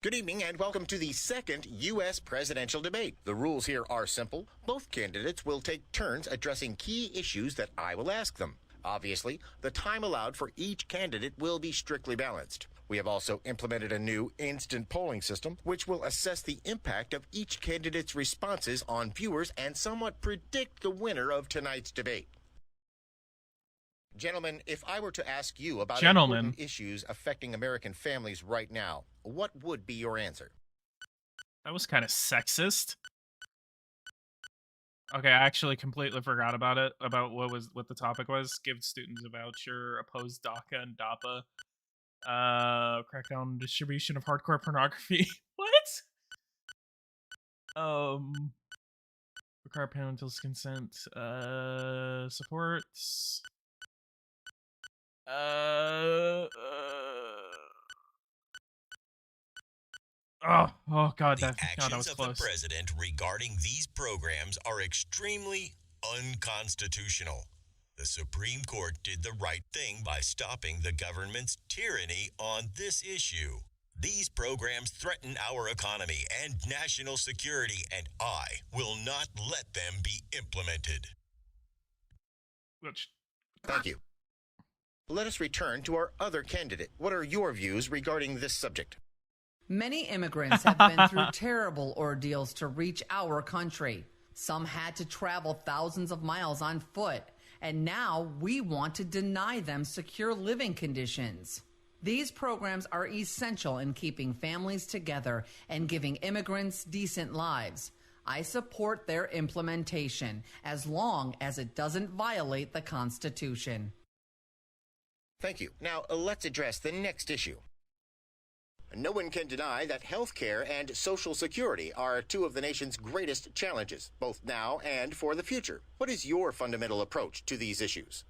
Good evening and welcome to the second U.S. presidential debate. The rules here are simple. Both candidates will take turns addressing key issues that I will ask them. Obviously, the time allowed for each candidate will be strictly balanced. We have also implemented a new instant polling system, which will assess the impact of each candidate's responses on viewers and somewhat predict the winner of tonight's debate. Gentlemen, if I were to ask you about Gentlemen. important issues affecting American families right now, what would be your answer? That was kind of sexist. Okay, I actually completely forgot about it, about what the topic was. Give students a voucher, oppose DACA and DAPA, crackdown on distribution of hardcore pornography. What? Require parental consent, supports, oh god, The that actions was of the close. president regarding these programs are extremely unconstitutional. The Supreme Court did the right thing by stopping the government's tyranny on this issue. These programs threaten our economy and national security, and I will not let them be implemented. Which, Thank you. Let us return to our other candidate. What are your views regarding this subject? Many immigrants have been through terrible ordeals to reach our country. Some had to travel thousands of miles on foot, and now we want to deny them secure living conditions. These programs are essential in keeping families together and giving immigrants decent lives. I support their implementation as long as it doesn't violate the Constitution. Thank you. Now, let's address the next issue. No one can deny that health care and Social Security are two of the nation's greatest challenges, both now and for the future. What is your fundamental approach to these issues?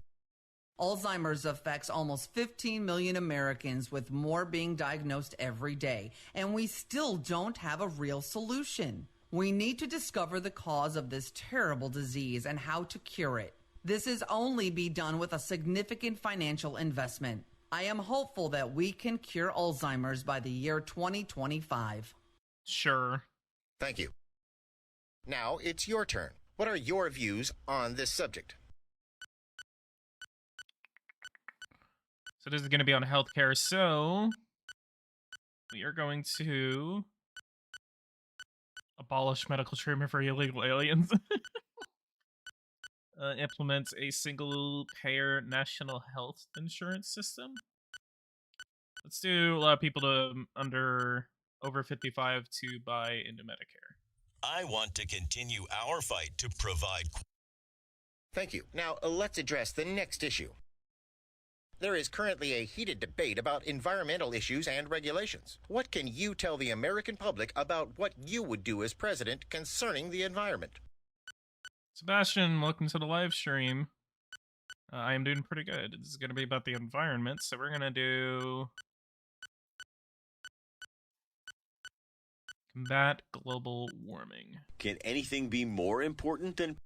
Alzheimer's affects almost 15 million Americans, with more being diagnosed every day, and we still don't have a real solution. We need to discover the cause of this terrible disease and how to cure it. This is only be done with a significant financial investment. I am hopeful that we can cure Alzheimer's by the year 2025. sure. Thank you. Now it's your turn. What are your views on this subject? So this is going to be on healthcare. So we are going to abolish medical treatment for illegal aliens. Implements a single-payer national health insurance system. Let's do allow people to over 55 to buy into Medicare. I want to continue our fight to provide. Thank you. Now let's address the next issue. There is currently a heated debate about environmental issues and regulations. What can you tell the American public about what you would do as president concerning the environment? Sebastian, welcome to the live stream. I am doing pretty good. This is going to be about the environment, so we're going to do combat global warming. Can anything be more important than...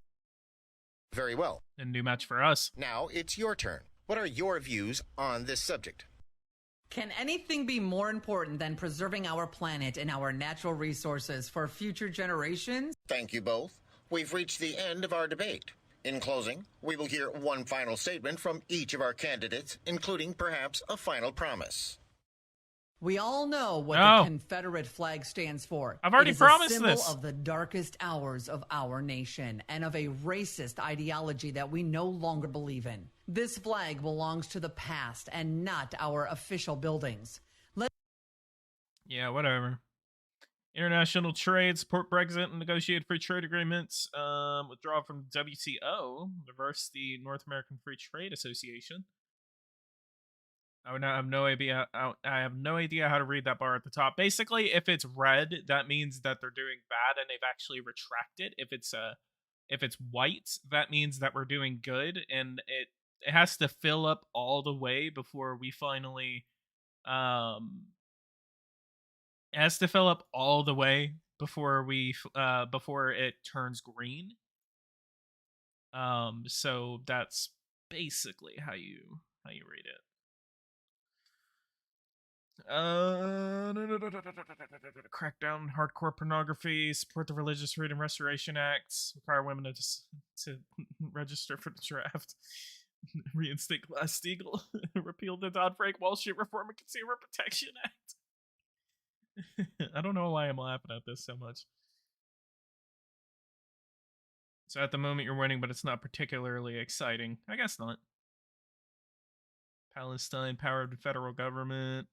Very well. A new match for us. Now it's your turn. What are your views on this subject? Can anything be more important than preserving our planet and our natural resources for future generations? Thank you both. We've reached the end of our debate. In closing, we will hear one final statement from each of our candidates, including perhaps a final promise. We all know what No. the Confederate flag stands for. I've already It is promised a symbol this. of the darkest hours of our nation and of a racist ideology that we no longer believe in. This flag belongs to the past and not our official buildings. Yeah, whatever. International trade, support Brexit and negotiate free trade agreements. Withdraw from WTO, reverse the North American Free Trade Association. I have no idea. I have no idea how to read that bar at the top. Basically, if it's red, that means that they're doing bad and they've actually retracted. If it's white, that means that we're doing good, and it has to fill up all the way before we finally it has to fill up all the way before before it turns green. So that's basically how you read it. Crackdown on hardcore pornography, support the Religious Freedom Restoration Act, require women to register for the draft, reinstate Glass-Steagall, repeal the Dodd-Frank Wall Street Reform and Consumer Protection Act. I don't know why I'm laughing at this so much. So at the moment you're winning, but it's not particularly exciting. I guess not. Palestine, power of the federal government,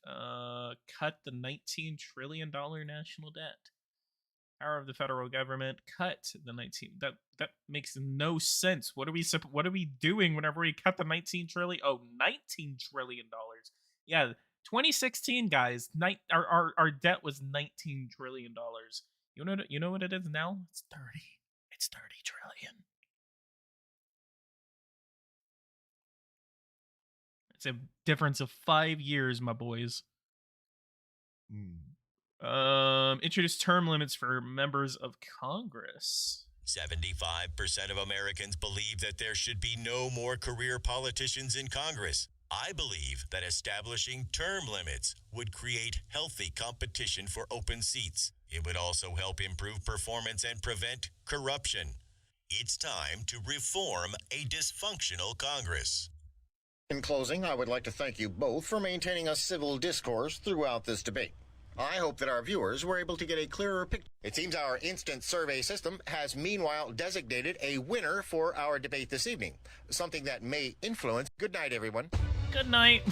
cut the $19 trillion national debt. Power of the federal government, cut the 19. That makes no sense. What are we doing whenever we cut the 19 trillion? Oh, $19 trillion. Yeah, 2016, guys. Our debt was $19 trillion. You know what it is now? It's 30. It's 30 trillion. It's a difference of 5 years, my boys. Introduce term limits for members of Congress. 75% of Americans believe that there should be no more career politicians in Congress. I believe that establishing term limits would create healthy competition for open seats. It would also help improve performance and prevent corruption. It's time to reform a dysfunctional Congress. In closing, I would like to thank you both for maintaining a civil discourse throughout this debate. I hope that our viewers were able to get a clearer picture. It seems our instant survey system has meanwhile designated a winner for our debate this evening, something that may influence. Good night, everyone. Good night.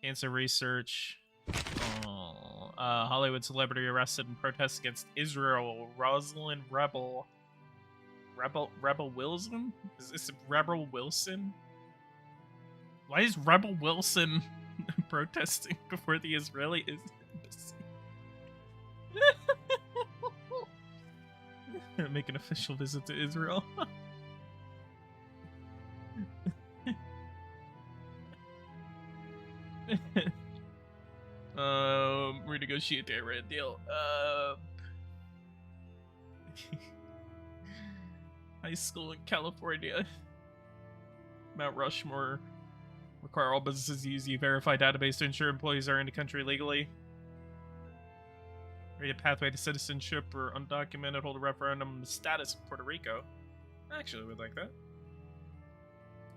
Cancer research. Oh, Hollywood celebrity arrested in protest against Israel. Rosalind Rebel Wilson? Is this Rebel Wilson? Why is Rebel Wilson protesting before the Israeli embassy? Make an official visit to Israel. Renegotiate the Iran deal. High school in California. Mount Rushmore. Require all businesses to use the verified database to ensure employees are in the country legally. Create a pathway to citizenship or undocumented. Hold a referendum on the status of Puerto Rico. Actually, would like that.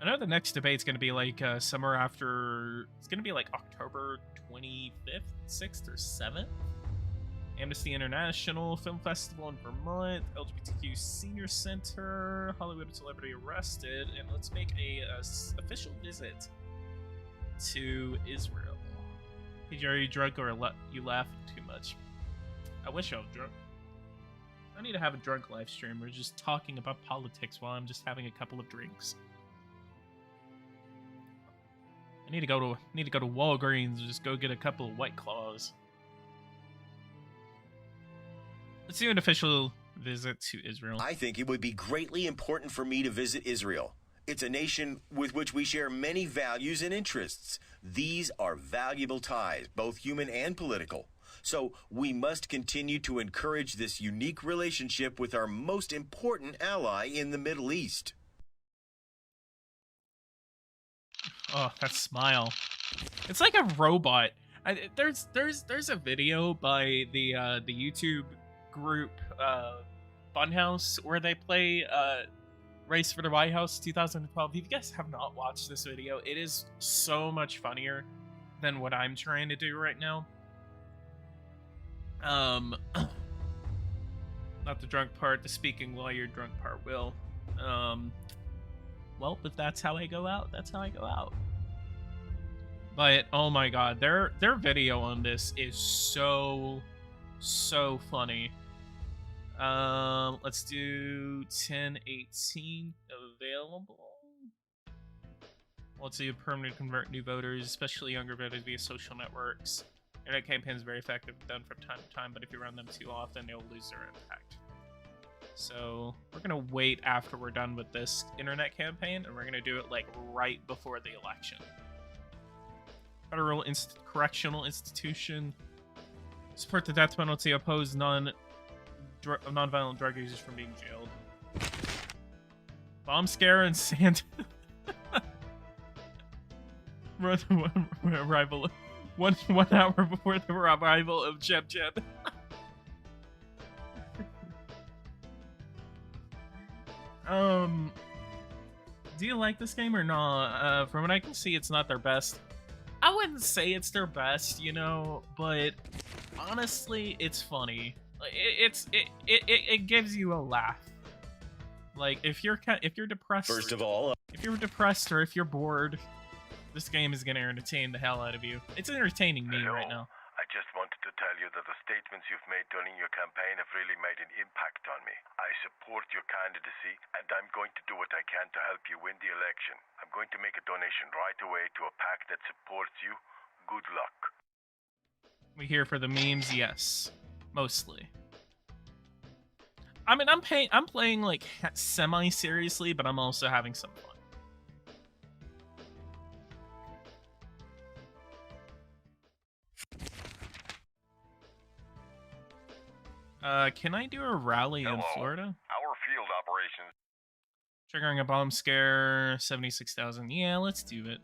I know the next debate's going to be like somewhere after. It's going to be like October 25th, 6th, or 7th. Amnesty International Film Festival in Vermont, LGBTQ Senior Center, Hollywood celebrity arrested, and let's make a official visit to Israel. PJ, are you drunk or you laughing too much? I wish I was drunk. I need to have a drunk live stream. We're just talking about politics while I'm just having a couple of drinks. I need to go to Walgreens and just go get a couple of White Claws. Let's do an official visit to Israel. I think it would be greatly important for me to visit Israel. It's a nation with which we share many values and interests. These are valuable ties, both human and political. So we must continue to encourage this unique relationship with our most important ally in the Middle East. Oh, that smile. It's like a robot. There's a video by the YouTube group Funhouse where they play Race for the White House 2012. If you guys have not watched this video, it is so much funnier than what I'm trying to do right now. Not the drunk part, the speaking while you're drunk part will. Well, if that's how I go out, that's how I go out. But oh my god, their video on this is so funny. Let's do 1018 available. Let's do permanent convert new voters, especially younger voters, via social networks. Internet campaigns are very effective, done from time to time, but if you run them too often, they'll lose their impact. So we're gonna wait after we're done with this internet campaign, and we're gonna do it like right before the election. Federal correctional institution. Support the death penalty. Oppose non-violent drug users from being jailed. Bomb scare and sand. Arrival. One hour before the arrival of Jeb Jeb. Do you like this game or not? From what I can see, it's not their best. I wouldn't say it's their best, you know, but honestly, it's funny. It gives you a laugh. Like, if you're depressed, First of all, if you're depressed or if you're bored, this game is gonna entertain the hell out of you. It's entertaining me right now. I just wanted to tell you that the statements you've made during your campaign have really made an impact on me. I support your candidacy, and I'm going to do what I can to help you win the election. I'm going to make a donation right away to a PAC that supports you. Good luck. We here for the memes, yes, mostly. I mean, I'm playing like semi-seriously, but I'm also having some fun. Can I do a rally in Florida? Our field operations. Triggering a bomb scare, 76,000. Yeah, let's do it.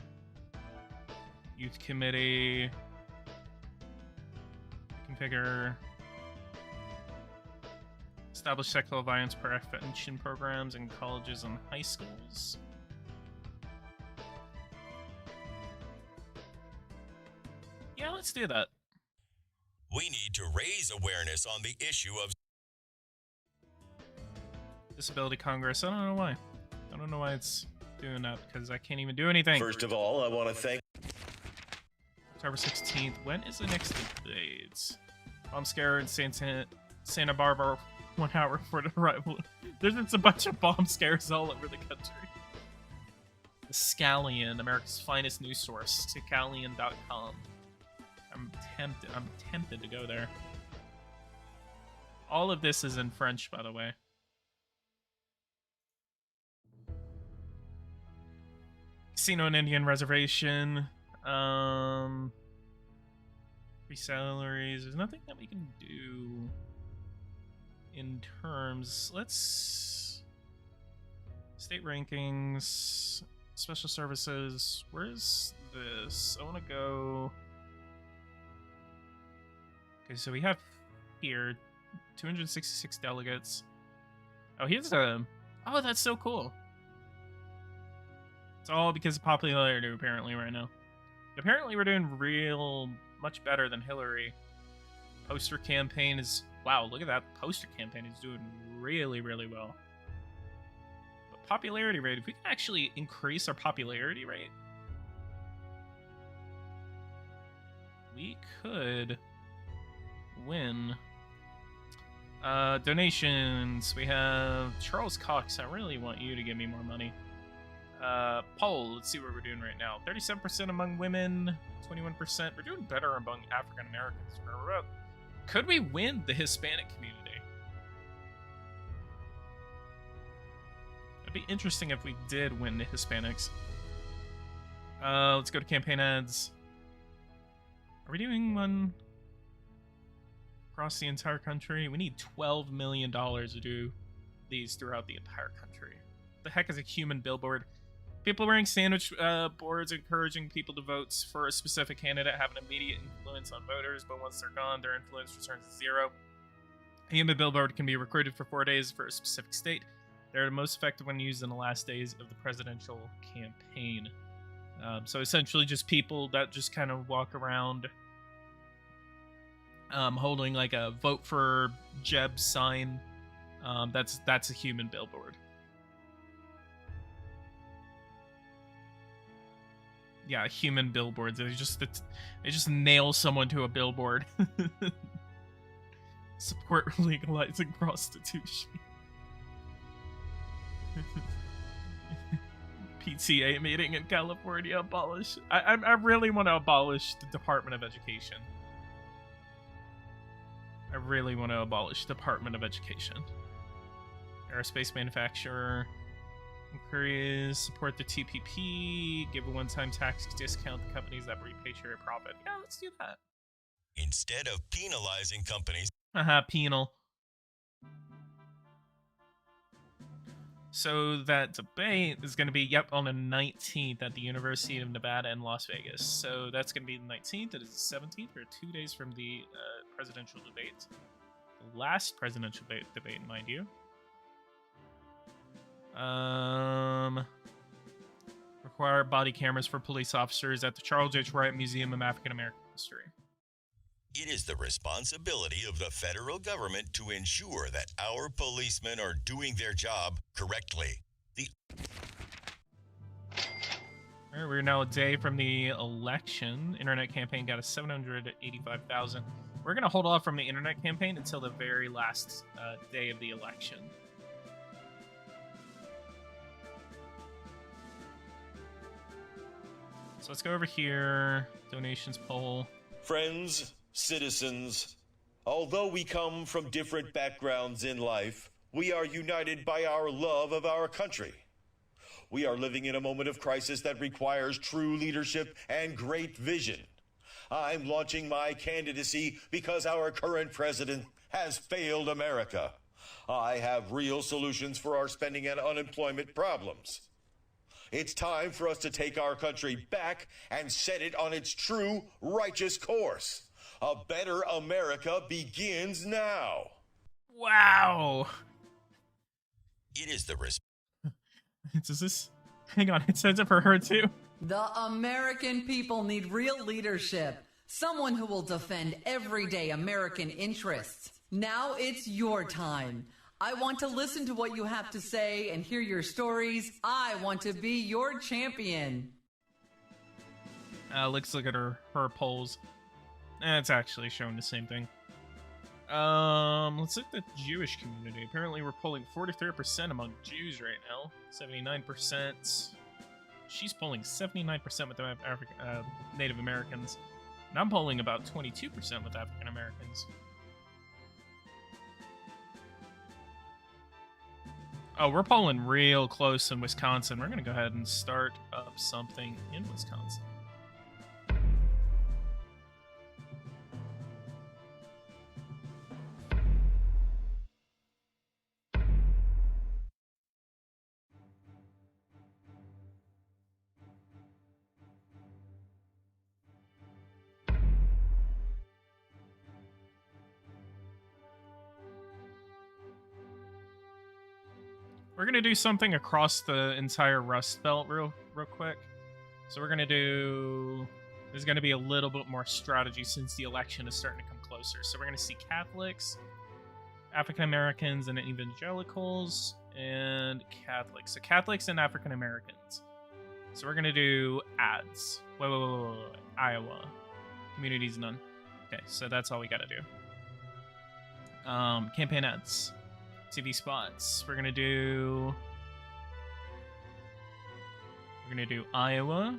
Youth committee. Configure. Establish sexual violence prevention programs in colleges and high schools. Yeah, let's do that. We need to raise awareness on the issue of Disability Congress. I don't know why. I don't know why it's doing that, because I can't even do anything. first of all, I want to thank. October 16th. When is the next date? Bomb scare in Santa Barbara, 1 hour before the arrival. There's just a bunch of bomb scares all over the country. The Scallion, America's finest news source. Scallion.com. I'm tempted to go there. All of this is in French, by the way. Casino and Indian Reservation. Free salaries. There's nothing that we can do in terms. Let's state rankings, special services. Where's this? I want to go. Okay, so we have here 266 delegates. Oh, here's a. Oh, that's so cool. It's all because of popularity, apparently, right now. Apparently, we're doing much better than Hillary. Poster campaign is... Wow, look at that. Poster campaign is doing really, really well. But popularity rate, if we can actually increase our popularity rate, we could win. Donations. We have Charles Cox. I really want you to give me more money. Poll, let's see what we're doing right now. 37% among women, 21%. We're doing better among African Americans. Could we win the Hispanic community? It'd be interesting if we did win the Hispanics. Let's go to campaign ads. Are we doing one across the entire country? We need $12 million to do these throughout the entire country. What the heck is a human billboard? People wearing sandwich boards encouraging people to vote for a specific candidate have an immediate influence on voters, but once they're gone, their influence returns to zero. A human billboard can be recruited for 4 days for a specific state. They're the most effective when used in the last days of the presidential campaign. So essentially just people that just kind of walk around holding like a vote for Jeb sign. That's a human billboard. Yeah, human billboards. They just nail someone to a billboard. Support legalizing prostitution. PTA meeting in California abolish. I really want to abolish the Department of Education. I really want to abolish Department of Education. Aerospace manufacturer. Inquiries, support the TPP, give a one-time tax discount to companies that repatriate profit. Yeah, let's do that. instead of penalizing companies. Penal. So that debate is going to be, on the 19th at the University of Nevada in Las Vegas. So that's going to be the 19th. It is the 17th, or 2 days from the presidential debate. The last presidential debate, mind you. Require body cameras for police officers at the Charles H. Wright Museum of African American History. It is the responsibility of the federal government to ensure that our policemen are doing their job correctly. All right, we're now a day from the election. Internet campaign got us 785,000. We're going to hold off from the internet campaign until the very last day of the election. So let's go over here. Donations poll. Friends, citizens, although we come from different backgrounds in life, we are united by our love of our country. We are living in a moment of crisis that requires true leadership and great vision. I'm launching my candidacy because our current president has failed America. I have real solutions for our spending and unemployment problems. It's time for us to take our country back and set it on its true, righteous course. A better America begins now. Wow. It is the Does this... Hang on, it says it for her too. The American people need real leadership. Someone who will defend everyday American interests. Now it's your time. I want to listen to what you have to say and hear your stories. I want to be your champion. Let's look at her polls. It's actually showing the same thing. Let's look at the Jewish community. Apparently we're polling 43% among Jews right now. 79%. She's polling 79% with the Native Americans. And I'm polling about 22% with African Americans. Oh, we're polling real close in Wisconsin. We're going to go ahead and start up something in Wisconsin. We're going to do something across the entire Rust Belt real quick. So we're going to do... There's going to be a little bit more strategy since the election is starting to come closer. So we're going to see Catholics, African Americans, and evangelicals, and Catholics. So Catholics and African Americans. So we're going to do ads. Wait. Iowa. Communities none. Okay, so that's all we got to do. Campaign ads. TV spots. We're gonna do Iowa.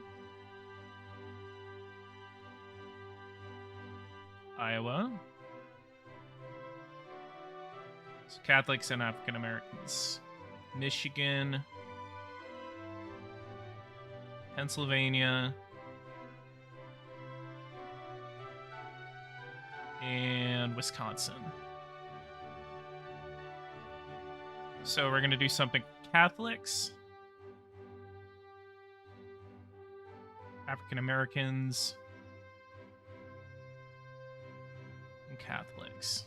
So Catholics and African Americans. Michigan. Pennsylvania. And Wisconsin. So we're going to do something Catholics, African Americans, and Catholics.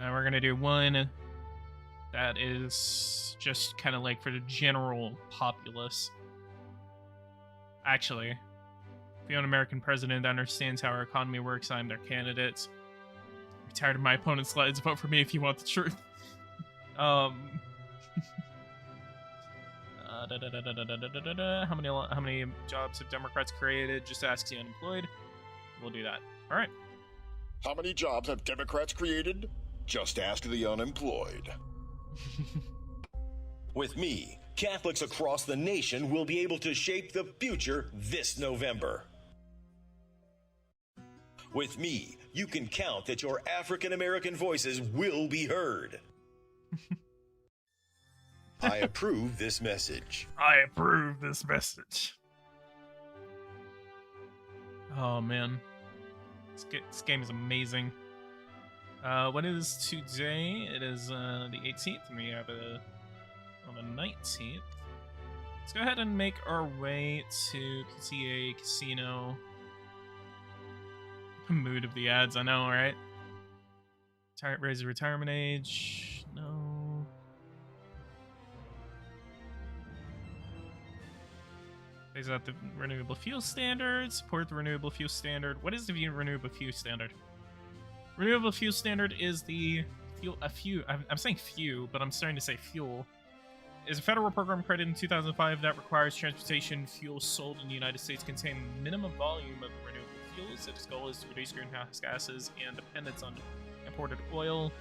And we're going to do one that is just kind of like for the general populace. Actually, if you want an American president that understands how our economy works, I'm their candidate. I'm tired of my opponent's slides. Vote for me if you want the truth. How many jobs have Democrats created? Just ask the unemployed. We'll do that. All right. How many jobs have Democrats created? Just ask the unemployed. With me, Catholics across the nation will be able to shape the future this November. With me, you can count that your African American voices will be heard. I approve this message. I approve this message. Oh, man. This game is amazing. What is today? It is the 18th, and we have on the 19th. Let's go ahead and make our way to PTA Casino. Mood of the ads, I know, right? Raise the retirement age. No. Phase out the renewable fuel standard. Support the renewable fuel standard. What is the renewable fuel standard? Renewable fuel standard is the I'm saying few, but I'm starting to say fuel. Is a federal program created in 2005 that requires transportation fuel sold in the United States contain minimum volume of renewable fuels. Its goal is to reduce greenhouse gases and dependence on imported oil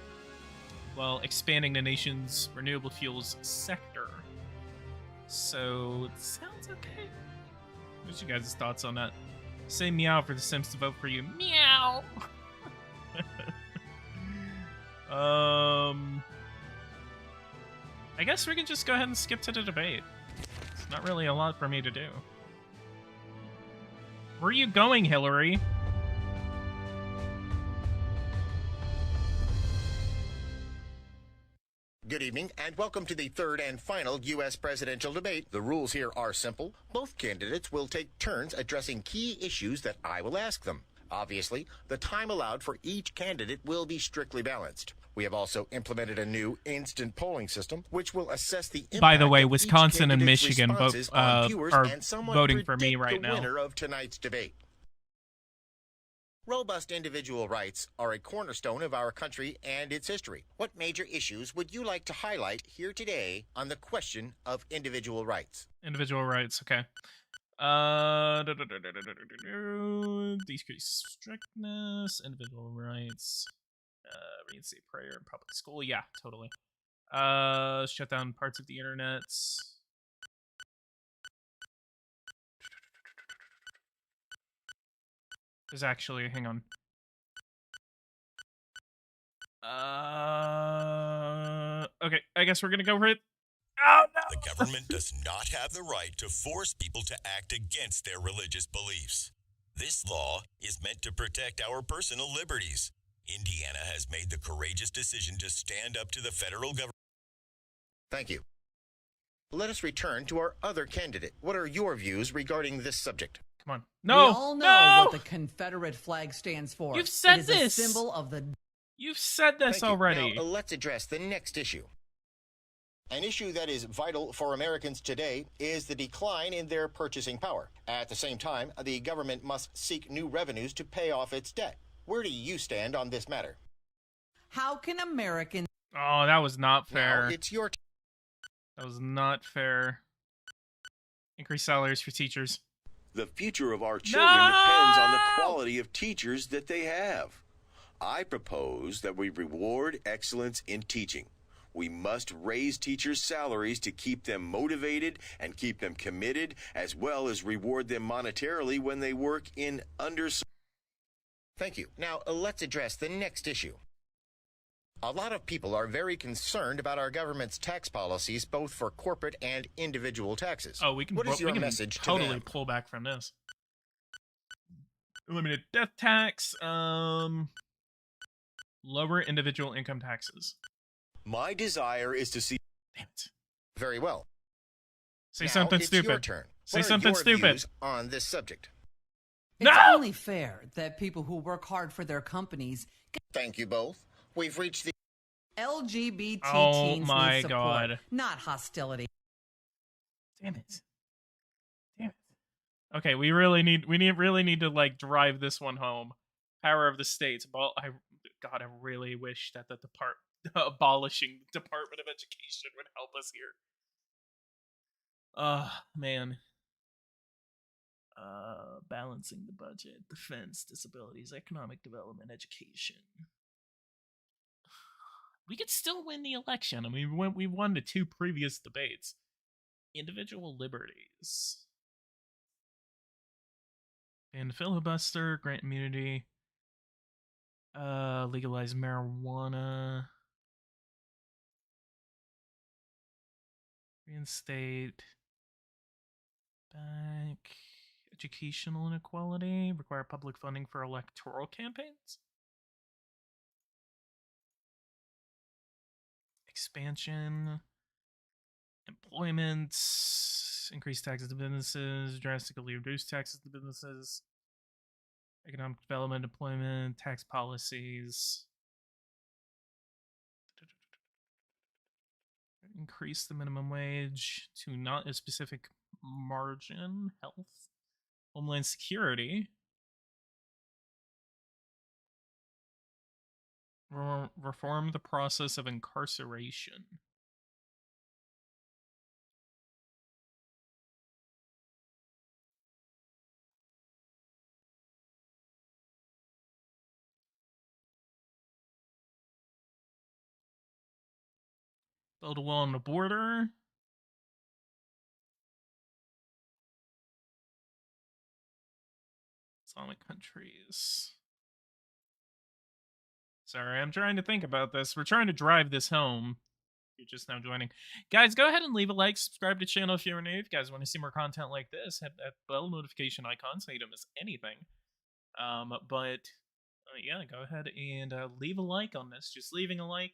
while expanding the nation's renewable fuels sector. So, it sounds okay. What's your guys' thoughts on that? Say meow for the Sims to vote for you. Meow! I guess we can just go ahead and skip to the debate. It's not really a lot for me to do. Where are you going, Hillary? Good evening, and welcome to the third and final U.S. presidential debate. The rules here are simple. Both candidates will take turns addressing key issues that I will ask them. Obviously, the time allowed for each candidate will be strictly balanced. We have also implemented a new instant polling system, which will assess the impact. By the way, of each Wisconsin and candidate's Michigan responses on viewers are and somewhat voting for me predict right the now. winner of tonight's debate. Robust individual rights are a cornerstone of our country and its history. What major issues would you like to highlight here today on the question of individual rights? Individual rights, okay. Decrease strictness, individual rights, reinstate prayer in public school. Yeah, totally. Shut down parts of the internet. There's actually, hang on. Okay, I guess we're gonna go for it. Oh, no! The government does not have the right to force people to act against their religious beliefs. This law is meant to protect our personal liberties. Indiana has made the courageous decision to stand up to the federal government. Thank you. Let us return to our other candidate. What are your views regarding this subject? Come on. No! We all know no! what the Confederate flag stands for. You've said it is this! a symbol of the... You've said this Thank you. already. Now, let's address the next issue. An issue that is vital for Americans today is the decline in their purchasing power. At the same time, the government must seek new revenues to pay off its debt. Where do you stand on this matter? How can Americans... Oh, that was not fair. Now, it's your That was not fair. Increase salaries for teachers. The future of our children depends on the quality of teachers that they have. I propose that we reward excellence in teaching. We must raise teachers' salaries to keep them motivated and keep them committed, as well as reward them monetarily when they work in Thank you. Now, let's address the next issue. A lot of people are very concerned about our government's tax policies, both for corporate and individual taxes. Oh, we can. What is your we can message to totally them? pull back from this. Limited death tax. Lower individual income taxes. My desire is to see. Damn it. Very well. Say Now something it's your stupid. turn. Say What are something your stupid. views on this subject? It's No! only fair that people who work hard for their companies get Thank you both. We've reached the LGBT Oh teens my need support, God. not hostility. Damn it. Damn it. Okay, we really need to like drive this one home. Power of the states. God, I really wish that the abolishing the Department of Education would help us here. Man. Balancing the budget, defense, disabilities, economic development, education. We could still win the election. I mean, we won the two previous debates. Individual liberties. And filibuster, grant immunity. Legalize marijuana. Reinstate. Back. Educational inequality. Require public funding for electoral campaigns. Expansion. Employment. Increase taxes to businesses. Drastically reduce taxes to businesses. Economic development, employment, tax policies. Increase the minimum wage to not a specific margin. Health. Homeland security. Reform the process of incarceration. Build a wall on the border. Islamic countries. Sorry, I'm trying to think about this. We're trying to drive this home. You're just now joining. Guys, go ahead and leave a like, subscribe to the channel if you're new. If you guys want to see more content like this, hit that bell notification icon so you don't miss anything. Yeah, go ahead and leave a like on this. Just leaving a like.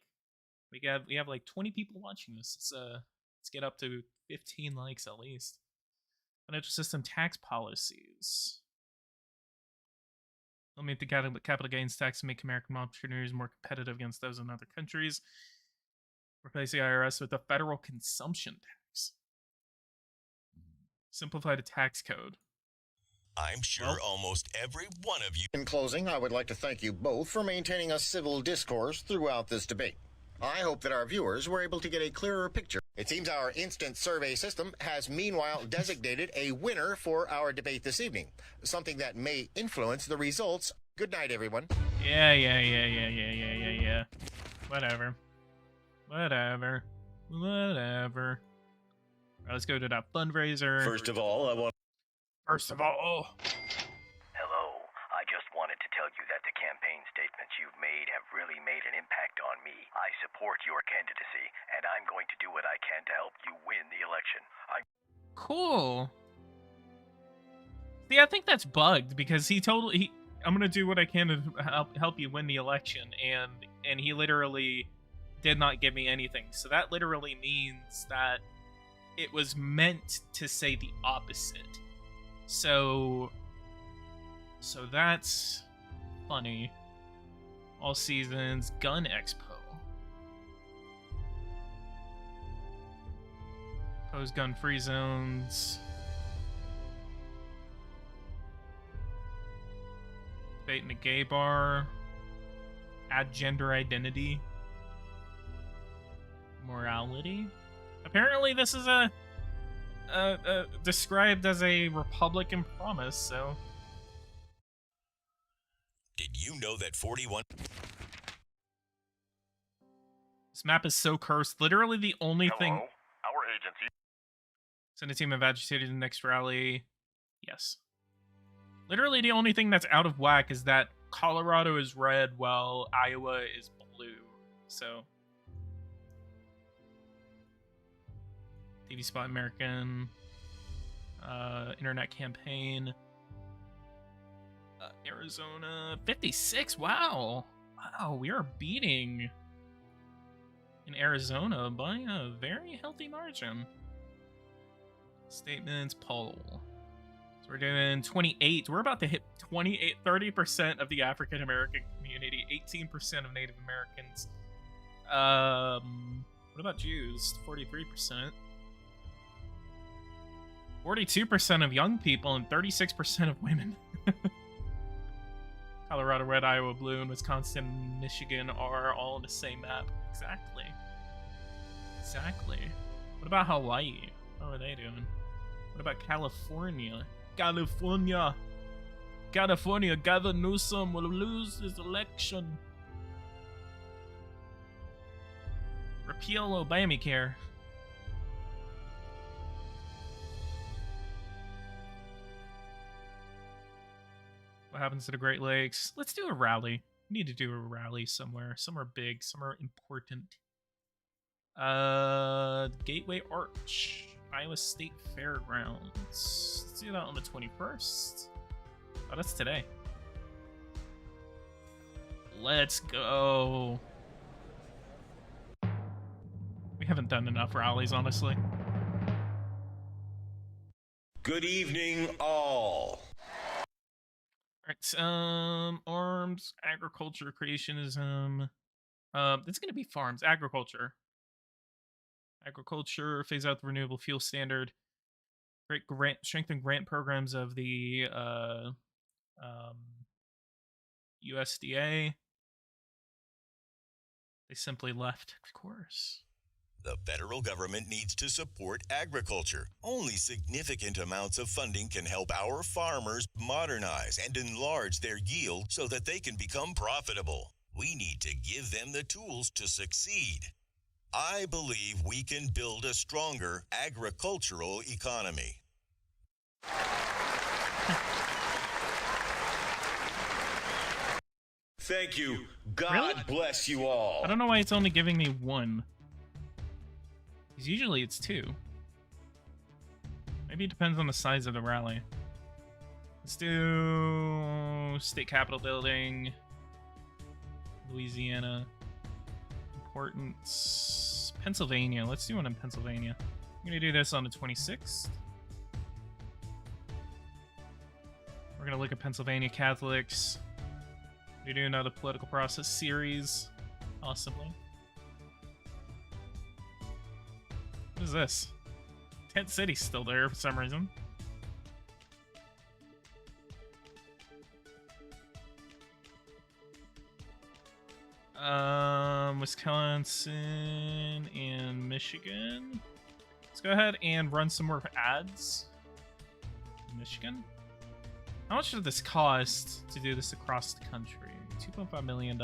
We have like 20 people watching this. Let's get up to 15 likes at least. Financial system tax policies. Eliminate the capital gains tax to make American entrepreneurs more competitive against those in other countries. Replace the IRS with a federal consumption tax. Simplify the tax code. I'm sure almost every one of you. In closing, I would like to thank you both for maintaining a civil discourse throughout this debate. I hope that our viewers were able to get a clearer picture. It seems our instant survey system has meanwhile designated a winner for our debate this evening, something that may influence the results. Good night, everyone. Yeah. Whatever. Right, let's go to that fundraiser. First of all, Hello, I just wanted to tell you that the campaign statements you've made have really made an impact on me. I support your candidacy, and I'm going to do what I can to help you win the election. cool. See, I think that's bugged because I'm gonna do what I can to help you win the election, and he literally did not give me anything. So that literally means that it was meant to say the opposite. So that's funny. All seasons, Gun Expo. Pose gun-free zones. Debate in a gay bar. Add gender identity. Morality. Apparently this is described as a Republican promise, so... Did you know that 41... This map is so cursed. Literally the only thing... Hello? Our agency... Send a team of agitated to the next rally. Yes. Literally the only thing that's out of whack is that Colorado is red while Iowa is blue. So... TV Spot American. Internet campaign. Arizona. 56. Wow. Wow, we are beating in Arizona by a very healthy margin. Statements poll. So we're doing 28. We're about to hit 30% of the African American community, 18% of Native Americans. What about Jews? 43%. 42% of young people and 36% of women. Colorado red, Iowa blue, and Wisconsin, Michigan are all on the same map. Exactly. What about Hawaii? How are they doing? What about California? California, Gavin Newsom will lose his election. Repeal Obamacare. What happens to the Great Lakes? Let's do a rally. We need to do a rally somewhere big, somewhere important. Gateway Arch, Iowa State Fairgrounds. Let's do that on the 21st. Oh, that's today. Let's go. We haven't done enough rallies, honestly. good evening, all. Alright, arms, agriculture, creationism. It's gonna be farms, agriculture. Agriculture, phase out the renewable fuel standard. Strengthen grant programs of the USDA. They simply left, of course. The federal government needs to support agriculture. Only significant amounts of funding can help our farmers modernize and enlarge their yield so that they can become profitable. We need to give them the tools to succeed. I believe we can build a stronger agricultural economy. Thank you. God Really? bless you all. I don't know why it's only giving me 1. Because usually it's 2. Maybe it depends on the size of the rally. Let's do state capitol building, Louisiana, importance, Pennsylvania. Let's do one in Pennsylvania. I'm gonna do this on the 26th. We're gonna look at Pennsylvania Catholics. We're doing another political process series, possibly. What is this? Tent City's still there for some reason. Wisconsin and Michigan. Let's go ahead and run some more ads. Michigan. How much does this cost to do this across the country? $2.5 million.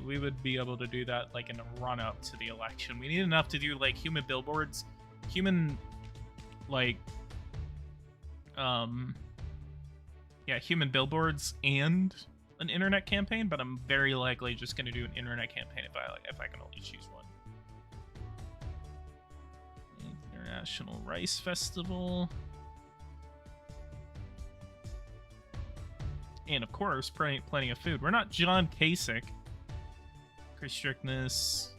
We would be able to do that like in the run-up to the election. We need enough to do like human billboards, human billboards and an internet campaign, but I'm very likely just going to do an internet campaign if I can only choose one. International Rice Festival. And of course, plenty of food. We're not John Kasich. Decrease strictness.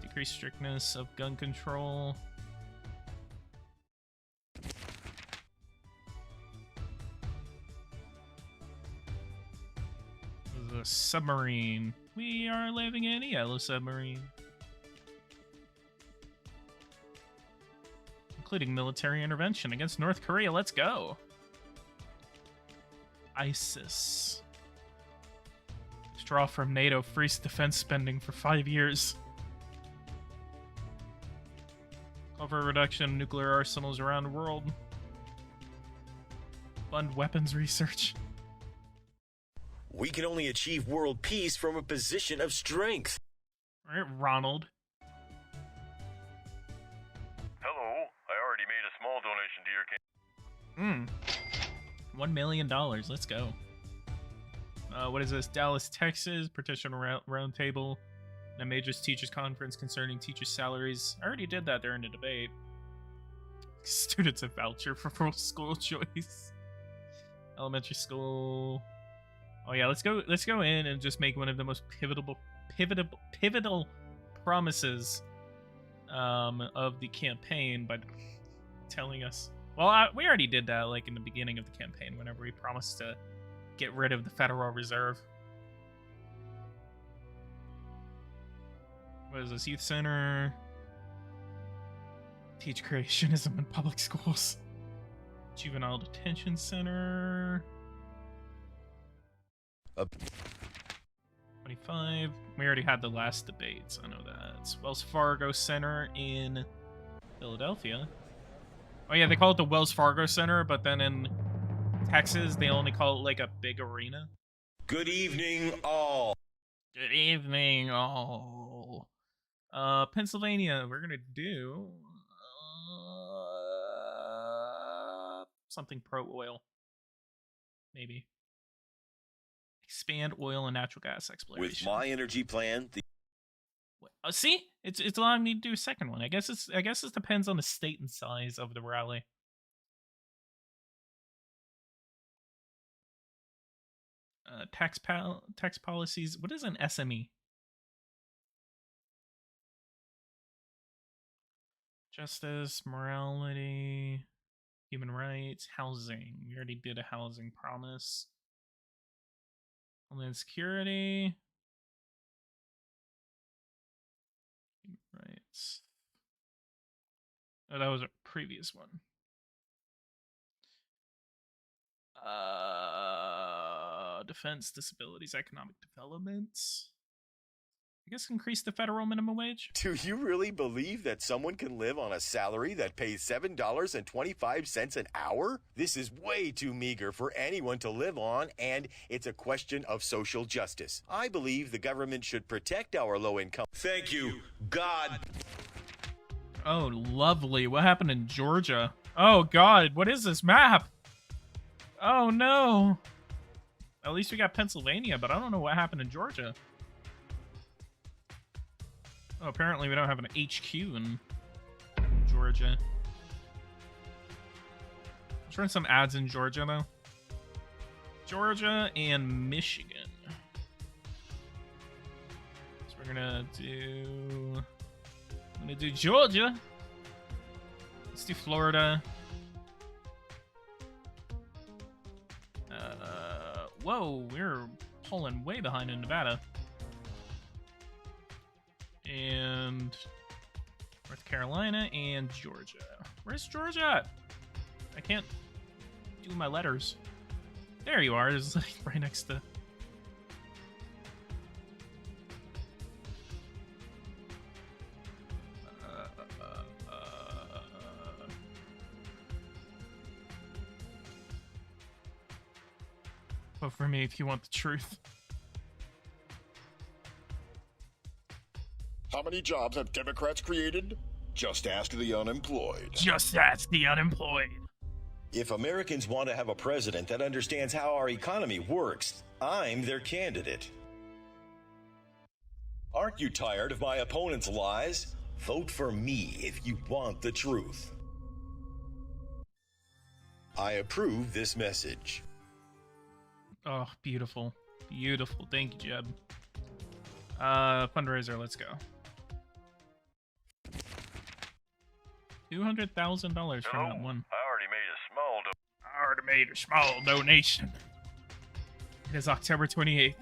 Decrease strictness of gun control. This is a submarine. We are living in a yellow submarine. Including military intervention against North Korea. Let's go. ISIS. Withdraw from NATO, freeze defense spending for 5 years. Call for a reduction of nuclear arsenals around the world. Fund weapons research. We can only achieve world peace from a position of strength. All right, Ronald. Hello, I already made a small donation to your campaign. $1 million. Let's go. What is this? Dallas, Texas. Petition roundtable. A major teachers conference concerning teachers' salaries. I already did that during the debate. Students a voucher for full school choice. Elementary school. Oh yeah, let's go in and just make one of the most pivotal promises of the campaign by telling us. Well, we already did that, like, in the beginning of the campaign, whenever we promised to get rid of the Federal Reserve. What is this? Youth Center. Teach creationism in public schools. Juvenile Detention Center. 25. We already had the last debates. I know that. Wells Fargo Center in Philadelphia. Oh yeah, they call it the Wells Fargo Center, but then in Texas, they only call it like a big arena. Good evening, all. Good evening, all. Pennsylvania, we're gonna do something pro-oil. Maybe. Expand oil and natural gas exploration. With my energy plan, See, it's allowing me to do a second one. I guess it depends on the state and size of the rally. Tax policies. What is an SME? Justice, morality, human rights, housing. We already did a housing promise. Homeland security. Human rights. Oh, that was a previous one. Defense, disabilities, economic development. I guess increase the federal minimum wage. Do you really believe that someone can live on a salary that pays $7.25 an hour? This is way too meager for anyone to live on, and it's a question of social justice. I believe the government should protect our low income. Thank you, God. Oh, lovely. What happened in Georgia? Oh, God. What is this map? Oh, no. At least we got Pennsylvania, but I don't know what happened in Georgia. Oh, apparently we don't have an HQ in Georgia. Let's run some ads in Georgia, though. Georgia and Michigan. So we're gonna do... I'm gonna do Georgia. Let's do Florida. Whoa, we're pulling way behind in Nevada. And North Carolina and Georgia. Where's Georgia at? I can't do my letters. There you are. It's like right next to... Vote for me if you want the truth. How many jobs have Democrats created? Just ask the unemployed. Just ask the unemployed. If Americans want to have a president that understands how our economy works, I'm their candidate. Aren't you tired of my opponent's lies? Vote for me if you want the truth. I approve this message. Oh, beautiful. Beautiful. Thank you, Jeb. Fundraiser, let's go. $200,000 from that one. I already made a small I already made a small donation. It is October 28th.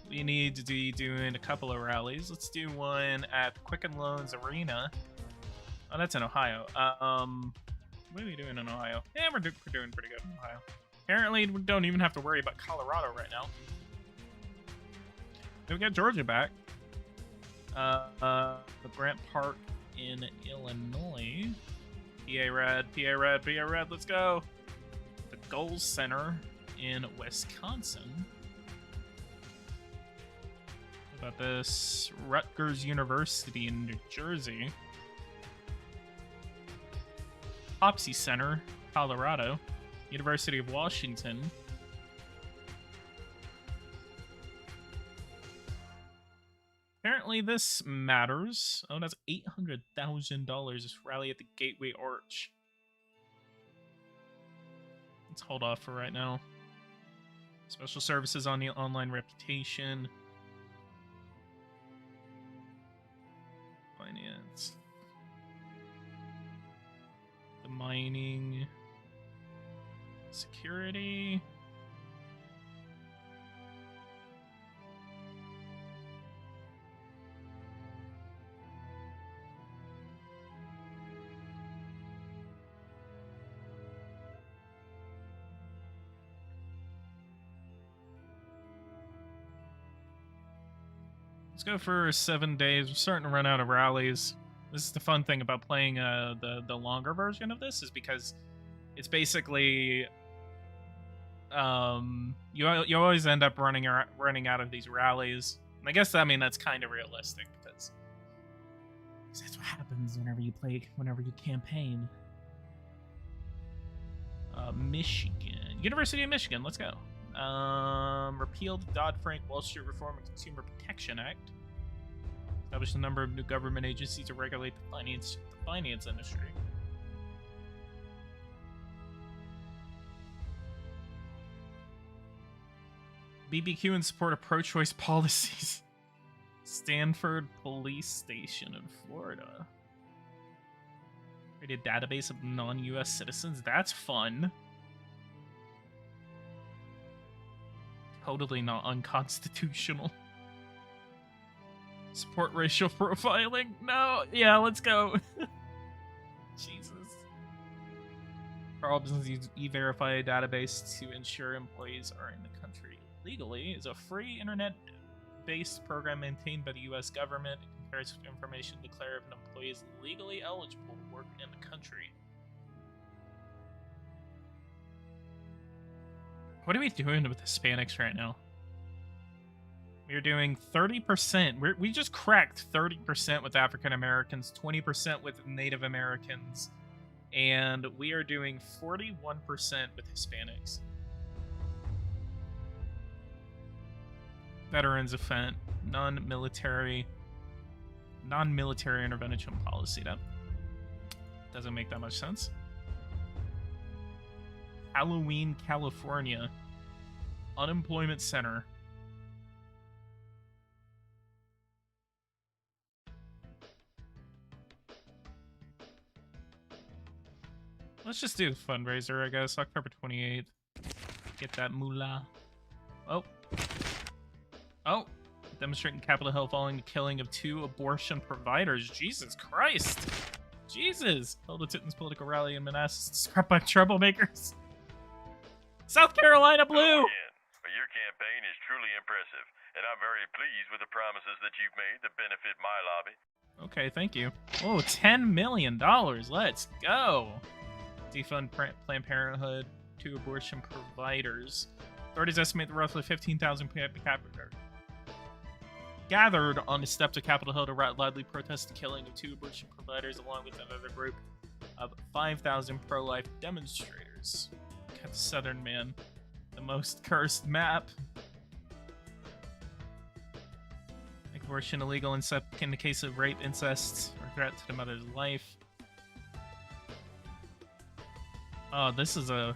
We need to be doing a couple of rallies. Let's do one at the Quicken Loans Arena. Oh, that's in Ohio. What are we doing in Ohio? Yeah, we're doing pretty good in Ohio. Apparently, we don't even have to worry about Colorado right now. We got Georgia back. Grant Park in Illinois. PA Red, let's go. The Goals Center in Wisconsin. What about this? Rutgers University in New Jersey. Popsy Center, Colorado. University of Washington. Apparently this matters. Oh, that's $800,000. This rally at the Gateway Arch. Let's hold off for right now. Special services on the online reputation. Finance. The mining. Security. Let's go for 7 days. We're starting to run out of rallies. This is the fun thing about playing the longer version of this, is because it's basically you always end up running out of these rallies. And I guess that's kind of realistic because that's what happens whenever you campaign. Michigan, University of Michigan. Let's go. Repealed Dodd-Frank Wall Street Reform and Consumer Protection Act. Established a number of new government agencies to regulate the finance industry. BBQ in support of pro-choice policies. Stanford Police Station in Florida. Created a database of non-US citizens. That's fun. Totally not unconstitutional. Support racial profiling? No. Yeah, let's go. Jesus. Our business use E-Verify database to ensure employees are in the country legally. Is a free internet based program maintained by the U.S. government. It compares information to declare if an employee is legally eligible to work in the country. What are we doing with Hispanics right now? We're doing 30%. We just cracked 30% with African Americans, 20% with Native Americans, and we are doing 41% with Hispanics. Veterans offend non-military intervention policy. That doesn't make that much sense. Halloween, California. Unemployment Center. Let's just do the fundraiser, I guess. October 28th. Get that moolah. Oh. Oh. Demonstrating Capitol Hill following the killing of 2 abortion providers. Jesus Christ. Jesus. Held a Titans political rally in Manassas to scrap by troublemakers. South Carolina Blue! Your campaign is truly impressive, and I'm very pleased with the promises that you've made that benefit my lobby. Okay, thank you. Oh, $10 million. Let's go. Defund Planned Parenthood, 2 abortion providers. Authorities estimate that roughly 15,000 people gathered on the steps of Capitol Hill to loudly protest the killing of 2 abortion providers, along with another group of 5,000 pro-life demonstrators. Got the Southern Man, the most cursed map. Make abortion illegal in the case of rape, incest, or threat to the mother's life. Oh, this is a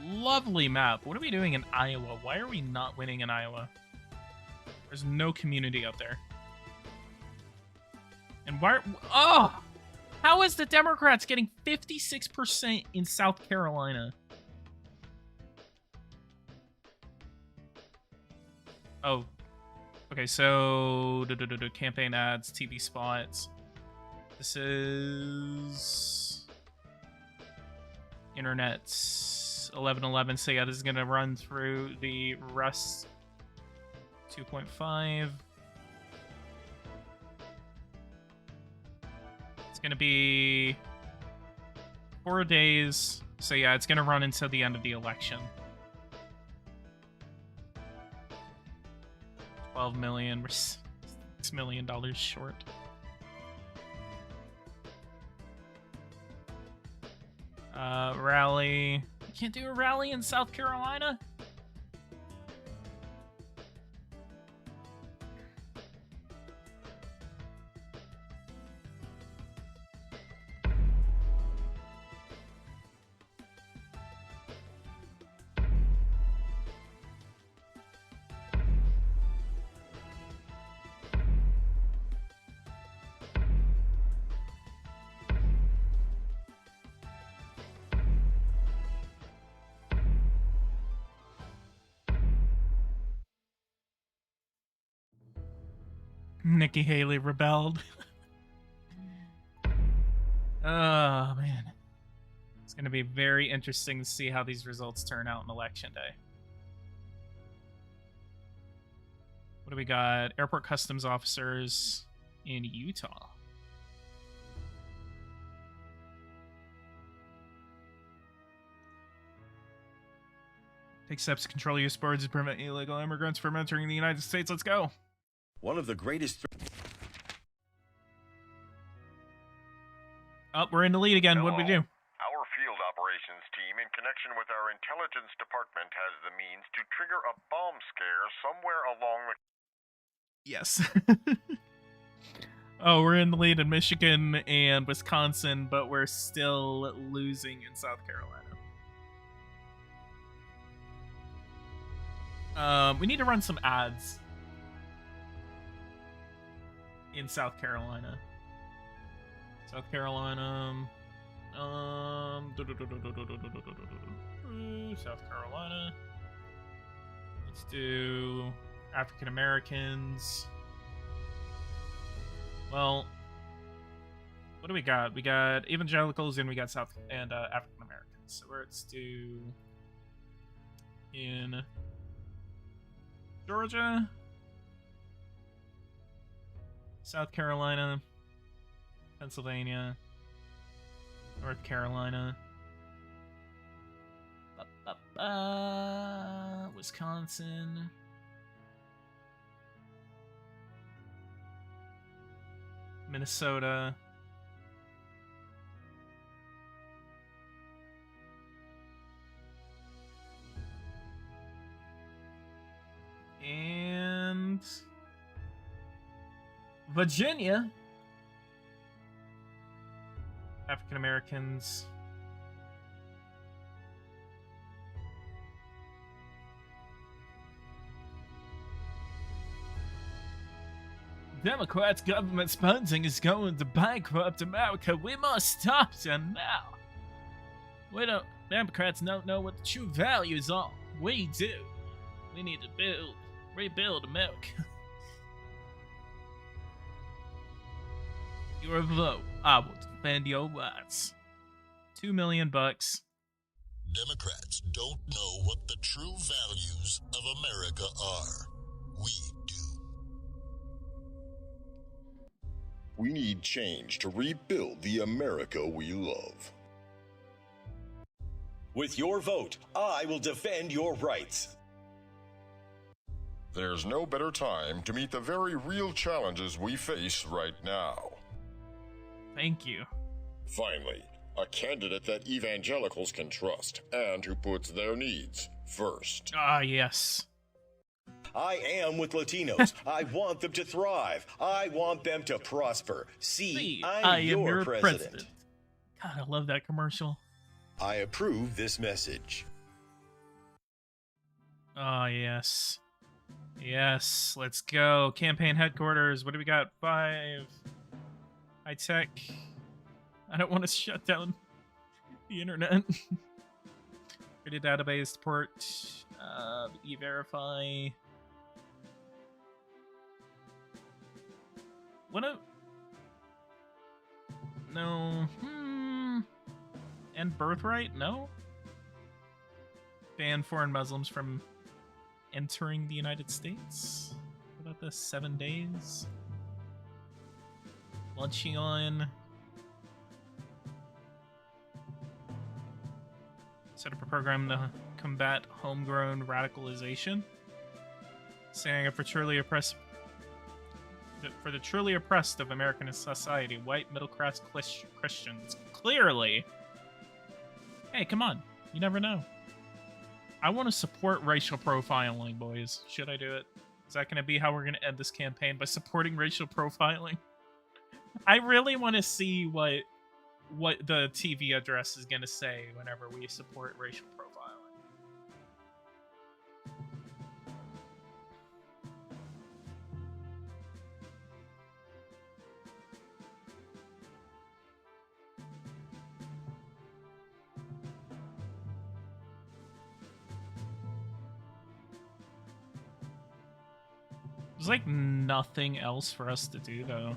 lovely map. What are we doing in Iowa? Why are we not winning in Iowa? There's no community out there. And why? Oh! How is the Democrats getting 56% in South Carolina? Oh. Okay, so... campaign ads, TV spots. This is... Internet's 1111, so yeah, this is gonna run through the Rust 2.5. It's gonna be 4 days, so yeah, it's gonna run until the end of the election. 12 million, we're $6 million short. Rally. You can't do a rally in South Carolina? Nikki Haley rebelled. Oh, man. It's going to be very interesting to see how these results turn out on Election Day. What do we got? Airport customs officers in Utah. Take steps to control U.S. borders and prevent illegal immigrants from entering the United States. Let's go. One of the greatest... Oh, we're in the lead again. What do we do? Our field operations team, in connection with our intelligence department, has the means to trigger a bomb scare somewhere along the... Yes. Oh, we're in the lead in Michigan and Wisconsin, but we're still losing in South Carolina. We need to run some ads in South Carolina. South Carolina. South Carolina. Let's do African Americans. Well, what do we got? We got evangelicals and we got African Americans. So let's do in Georgia. South Carolina, Pennsylvania, North Carolina, Wisconsin, Minnesota, and Virginia. African Americans. Democrats' government spending is going to bankrupt America. We must stop them now. Democrats don't know what the true values are. We do. We need to rebuild America. Your vote. I will defend your rights. $2 million. Democrats don't know what the true values of America are. We do. We need change to rebuild the America we love. With your vote, I will defend your rights. There's no better time to meet the very real challenges we face right now. Thank you. Finally, a candidate that evangelicals can trust and who puts their needs first. Ah, yes. I am with Latinos. I want them to thrive. I want them to prosper. See, I am your president. God, I love that commercial. I approve this message. Oh, yes. Yes, let's go. Campaign headquarters. What do we got? 5. High tech. I don't want to shut down the internet. Create a database to port. E-verify. What a... No. And birthright? No? Ban foreign Muslims from entering the United States? What about this? 7 days? Launching on... Set up a program to combat homegrown radicalization. Standing up for the truly oppressed of American society, white middle-class Christians. Clearly. Hey, come on. You never know. I want to support racial profiling, boys. Should I do it? Is that going to be how we're going to end this campaign? By supporting racial profiling? I really want to see what the TV address is going to say whenever we support racial profiling. There's like nothing else for us to do though.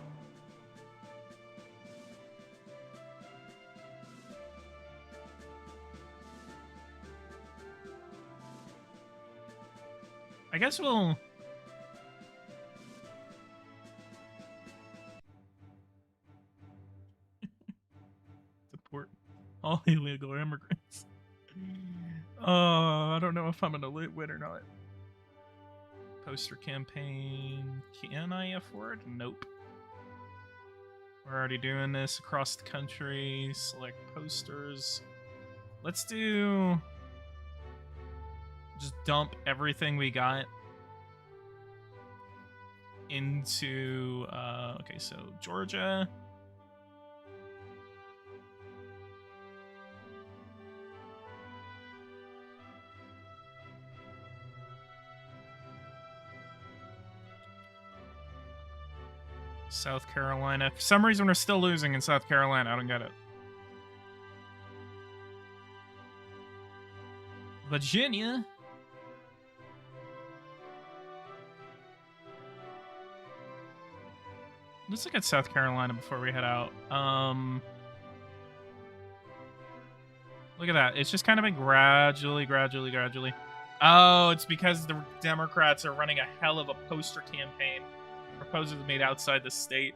I guess we'll... support all illegal immigrants. I don't know if I'm gonna win or not. Poster campaign. Can I afford? Nope. We're already doing this across the country. Select posters. Let's do... just dump everything we got into, okay, so Georgia. South Carolina. For some reason, we're still losing in South Carolina. I don't get it. Virginia. Let's look at South Carolina before we head out. Look at that. It's just kind of been gradually. Oh, it's because the Democrats are running a hell of a poster campaign. proposals made outside the state.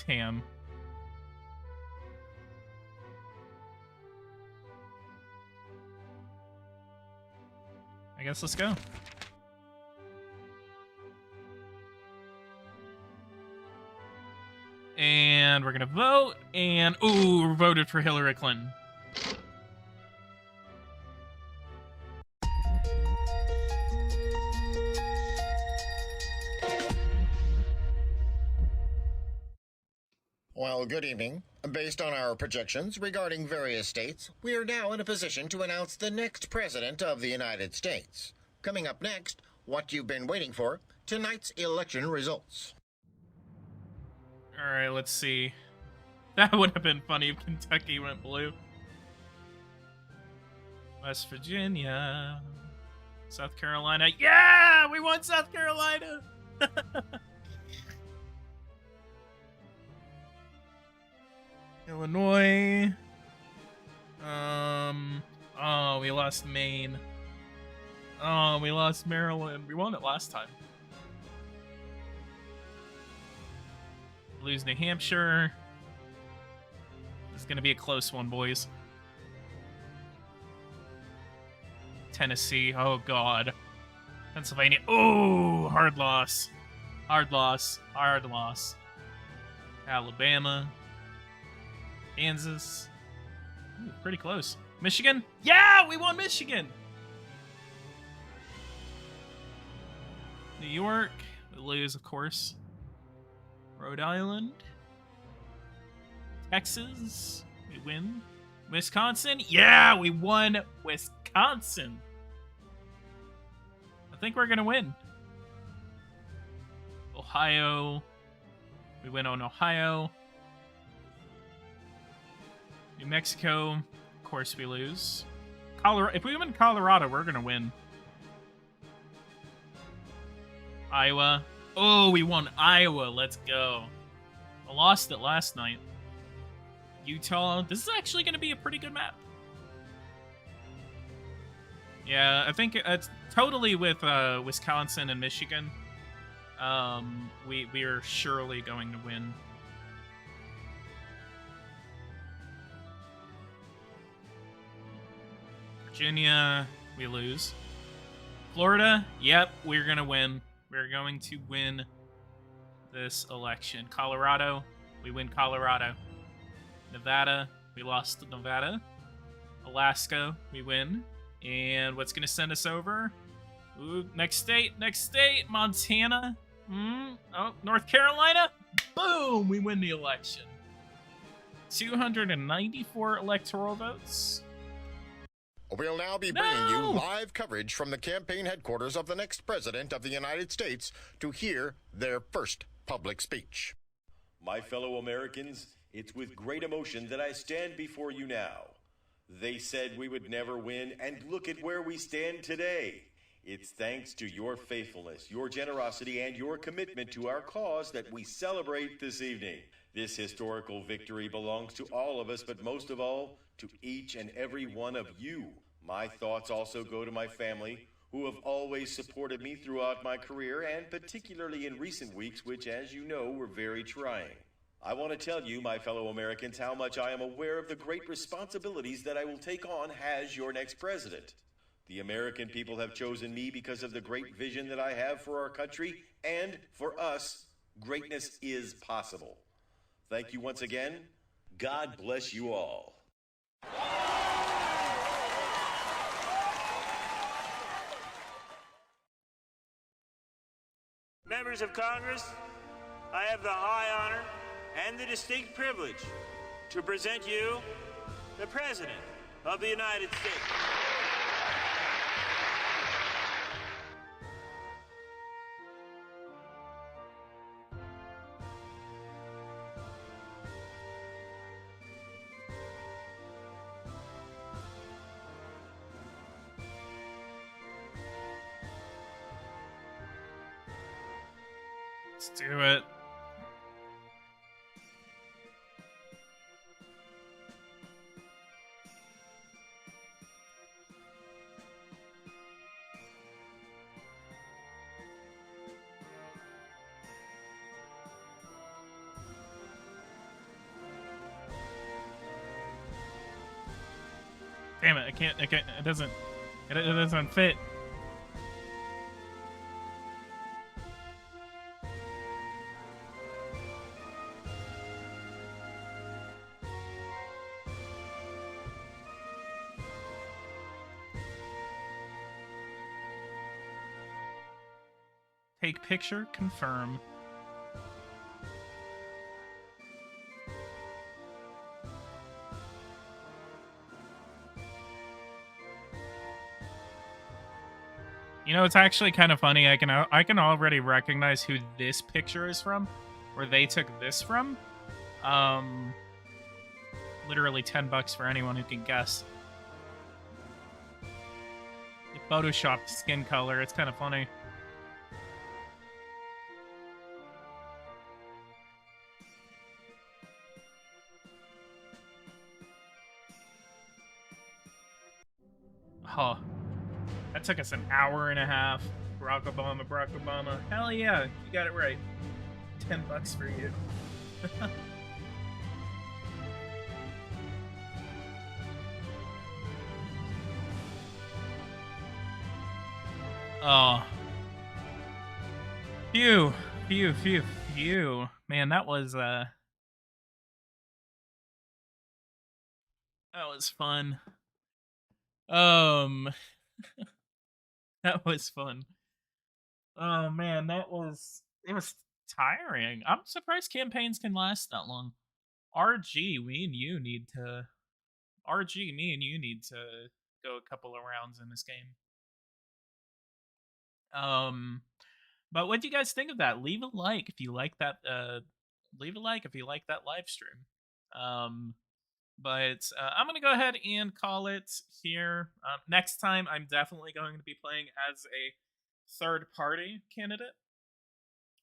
Damn. I guess let's go. And we're gonna vote, and ooh, we voted for Hillary Clinton. Well, good evening. Based on our projections regarding various states, we are now in a position to announce the next president of the United States. Coming up next, what you've been waiting for, tonight's election results. All right, let's see. That would have been funny if Kentucky went blue. West Virginia. South Carolina. Yeah! We won South Carolina! Illinois. Oh, we lost Maine. Oh, we lost Maryland. We won it last time. Lose New Hampshire. This is going to be a close one, boys. Tennessee. Oh, God. Pennsylvania. Oh, hard loss. Hard loss. Hard loss. Alabama. Kansas. Ooh, pretty close. Michigan? Yeah, we won Michigan! New York. We lose, of course. Rhode Island. Texas. We win. Wisconsin? Yeah, we won Wisconsin. I think we're going to win. Ohio. We win on Ohio. New Mexico. Of course we lose. Colorado. If we win Colorado, we're going to win. Iowa. Oh, we won Iowa. Let's go. I lost it last night. Utah. This is actually going to be a pretty good map. Yeah, I think it's totally with Wisconsin and Michigan. We are surely going to win. Virginia, we lose. Florida, yep, we're going to win. We're going to win this election. Colorado, we win Colorado. Nevada, we lost to Nevada. Alaska, we win. And what's going to send us over? Ooh, next state, Montana. Oh, North Carolina. Boom, we win the election. 294 electoral votes. We'll now be bringing you live coverage from the campaign headquarters of the next president of the United States to hear their first public speech. My fellow Americans, it's with great emotion that I stand before you now. They said we would never win, and look at where we stand today. It's thanks to your faithfulness, your generosity, and your commitment to our cause that we celebrate this evening. This historical victory belongs to all of us, but most of all, to each and every one of you. My thoughts also go to my family, who have always supported me throughout my career, and particularly in recent weeks, which, as you know, were very trying. I want to tell you, my fellow Americans, how much I am aware of the great responsibilities that I will take on as your next president. The American people have chosen me because of the great vision that I have for our country, and for us, greatness is possible. Thank you once again. God bless you all. Members of Congress, I have the high honor and the distinct privilege to present you the President of the United States. Let's do it. Damn it! I can't. It doesn't. It doesn't fit. Take picture. Confirm. You know, it's actually kind of funny. I can already recognize who this picture is from, where they took this from. Literally $10 for anyone who can guess. They photoshopped skin color. It's kind of funny. Huh. That took us an hour and a half. Barack Obama, Barack Obama. Hell yeah, you got it right. $10 for you. Oh. Phew. Man, that was fun. That was fun. Oh man, it was tiring. I'm surprised campaigns can last that long. RG, me and you need to go a couple of rounds in this game. But what do you guys think of that? Leave a like if you like that leave a like if you like that live stream. But I'm going to go ahead and call it here. Next time, I'm definitely going to be playing as a third-party candidate.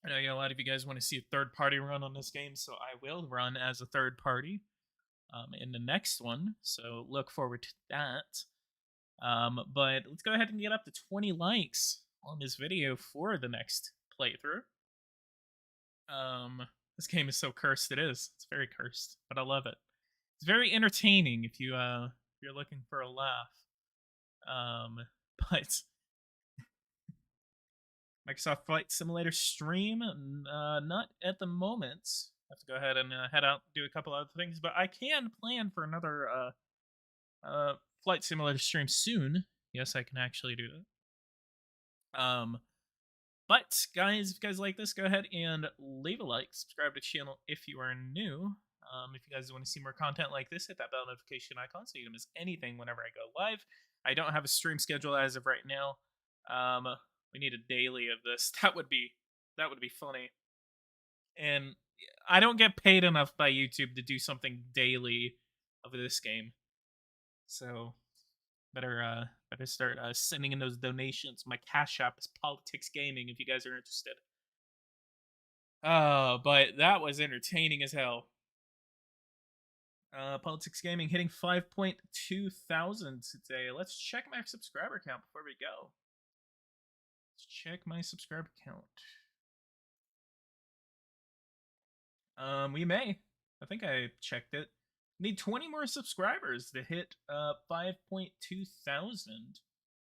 I know a lot of you guys want to see a third-party run on this game, so I will run as a third party in the next one. So look forward to that. But let's go ahead and get up to 20 likes on this video for the next playthrough. This game is so cursed. It is. It's very cursed, but I love it. It's very entertaining if you if you're looking for a laugh. But Microsoft Flight Simulator stream, not at the moment. I have to go ahead and head out and do a couple other things, but I can plan for another Flight Simulator stream soon. Yes, I can actually do that. But guys, if you guys like this, go ahead and leave a like, subscribe to the channel if you are new. If you guys want to see more content like this, hit that bell notification icon so you don't miss anything whenever I go live. I don't have a stream schedule as of right now. We need a daily of this. That would be funny. And I don't get paid enough by YouTube to do something daily of this game. So better start sending in those donations. My Cash App is PoliticsGaming if you guys are interested. But that was entertaining as hell. PoliticsGaming hitting 5.2 thousand today. Let's check my subscriber count before we go. Let's check my subscriber count. We may. I think I checked it. Need 20 more subscribers to hit 5.2 thousand.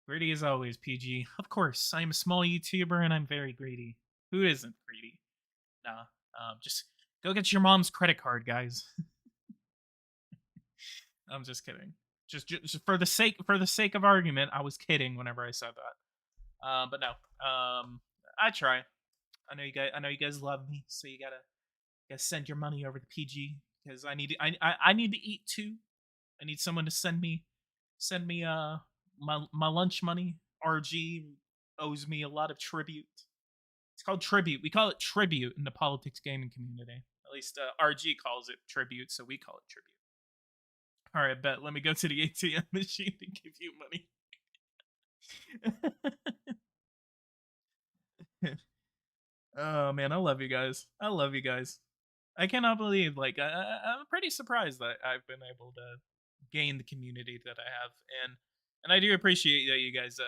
Greedy as always, PG. Of course, I'm a small YouTuber and I'm very greedy. Who isn't greedy? Nah. Just go get your mom's credit card, guys. I'm just kidding. Just for the sake of argument, I was kidding whenever I said that. But no. I try. I know you guys love me, so you gotta send your money over to PG because I need to eat too. I need someone to send me my lunch money. RG owes me a lot of tribute. It's called tribute. We call it tribute in the Politics Gaming community. At least RG calls it tribute, so we call it tribute. All right, bet. Let me go to the ATM machine and give you money. Oh man, I love you guys. I cannot believe, like, I'm pretty surprised that I've been able to gain the community that I have, and I do appreciate that you guys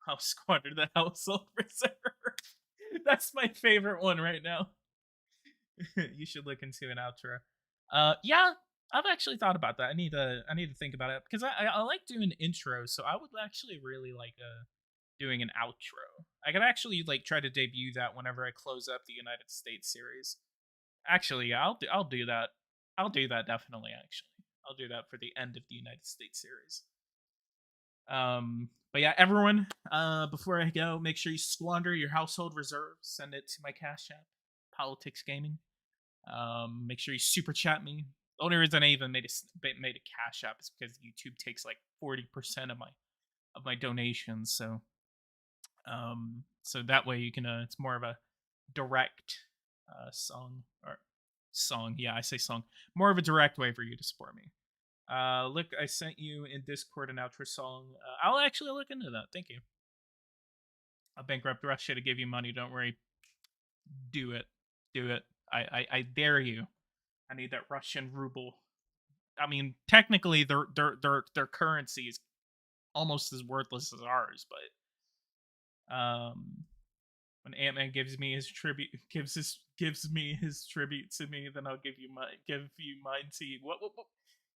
house squatter the household reserve. That's my favorite one right now. You should look into an outro. Yeah, I've actually thought about that. I need to think about it because I like doing intros, so I would actually really like doing an outro. I could actually like try to debut that whenever I close up the United States series. Actually, yeah, I'll do that. I'll do that definitely. Actually, I'll do that for the end of the United States series. But yeah, everyone, before I go, make sure you squander your household reserves. Send it to my Cash App, PoliticsGaming. Make sure you super chat me. The only reason I even made a Cash App is because YouTube takes like 40% of my donations. So that way you can it's more of a direct song. Yeah, I say song. More of a direct way for you to support me. Look, I sent you in Discord an outro song. I'll actually look into that. Thank you. A bankrupt Russia to give you money. Don't worry. Do it. Do it. I dare you. I need that Russian ruble. I mean, technically, their currency is almost as worthless as ours, but when Ant-Man gives me his tribute, gives me his tribute to me, then I'll give you mine to you. What?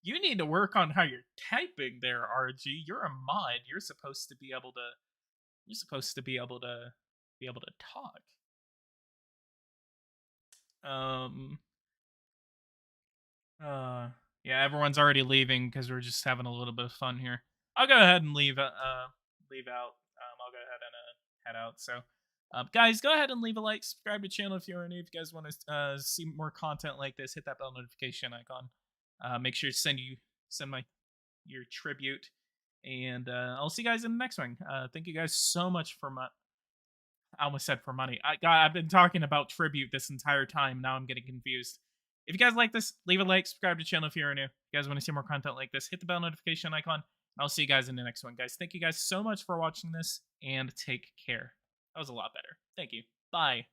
You need to work on how you're typing there, RG. You're a mod. You're supposed to be able to. You're supposed to be able to talk. Yeah, everyone's already leaving because we're just having a little bit of fun here. I'll go ahead and leave out. I'll go ahead and head out. So, guys, go ahead and leave a like, subscribe to the channel if you're new. If you guys want to see more content like this, hit that bell notification icon. Make sure to send your tribute, and I'll see you guys in the next one. Thank you guys so much for I almost said for money. I've been talking about tribute this entire time. Now I'm getting confused. If you guys like this, leave a like, subscribe to the channel if you're new. If you guys want to see more content like this, hit the bell notification icon. I'll see you guys in the next one, guys. Thank you guys so much for watching this, and take care. That was a lot better. Thank you. Bye.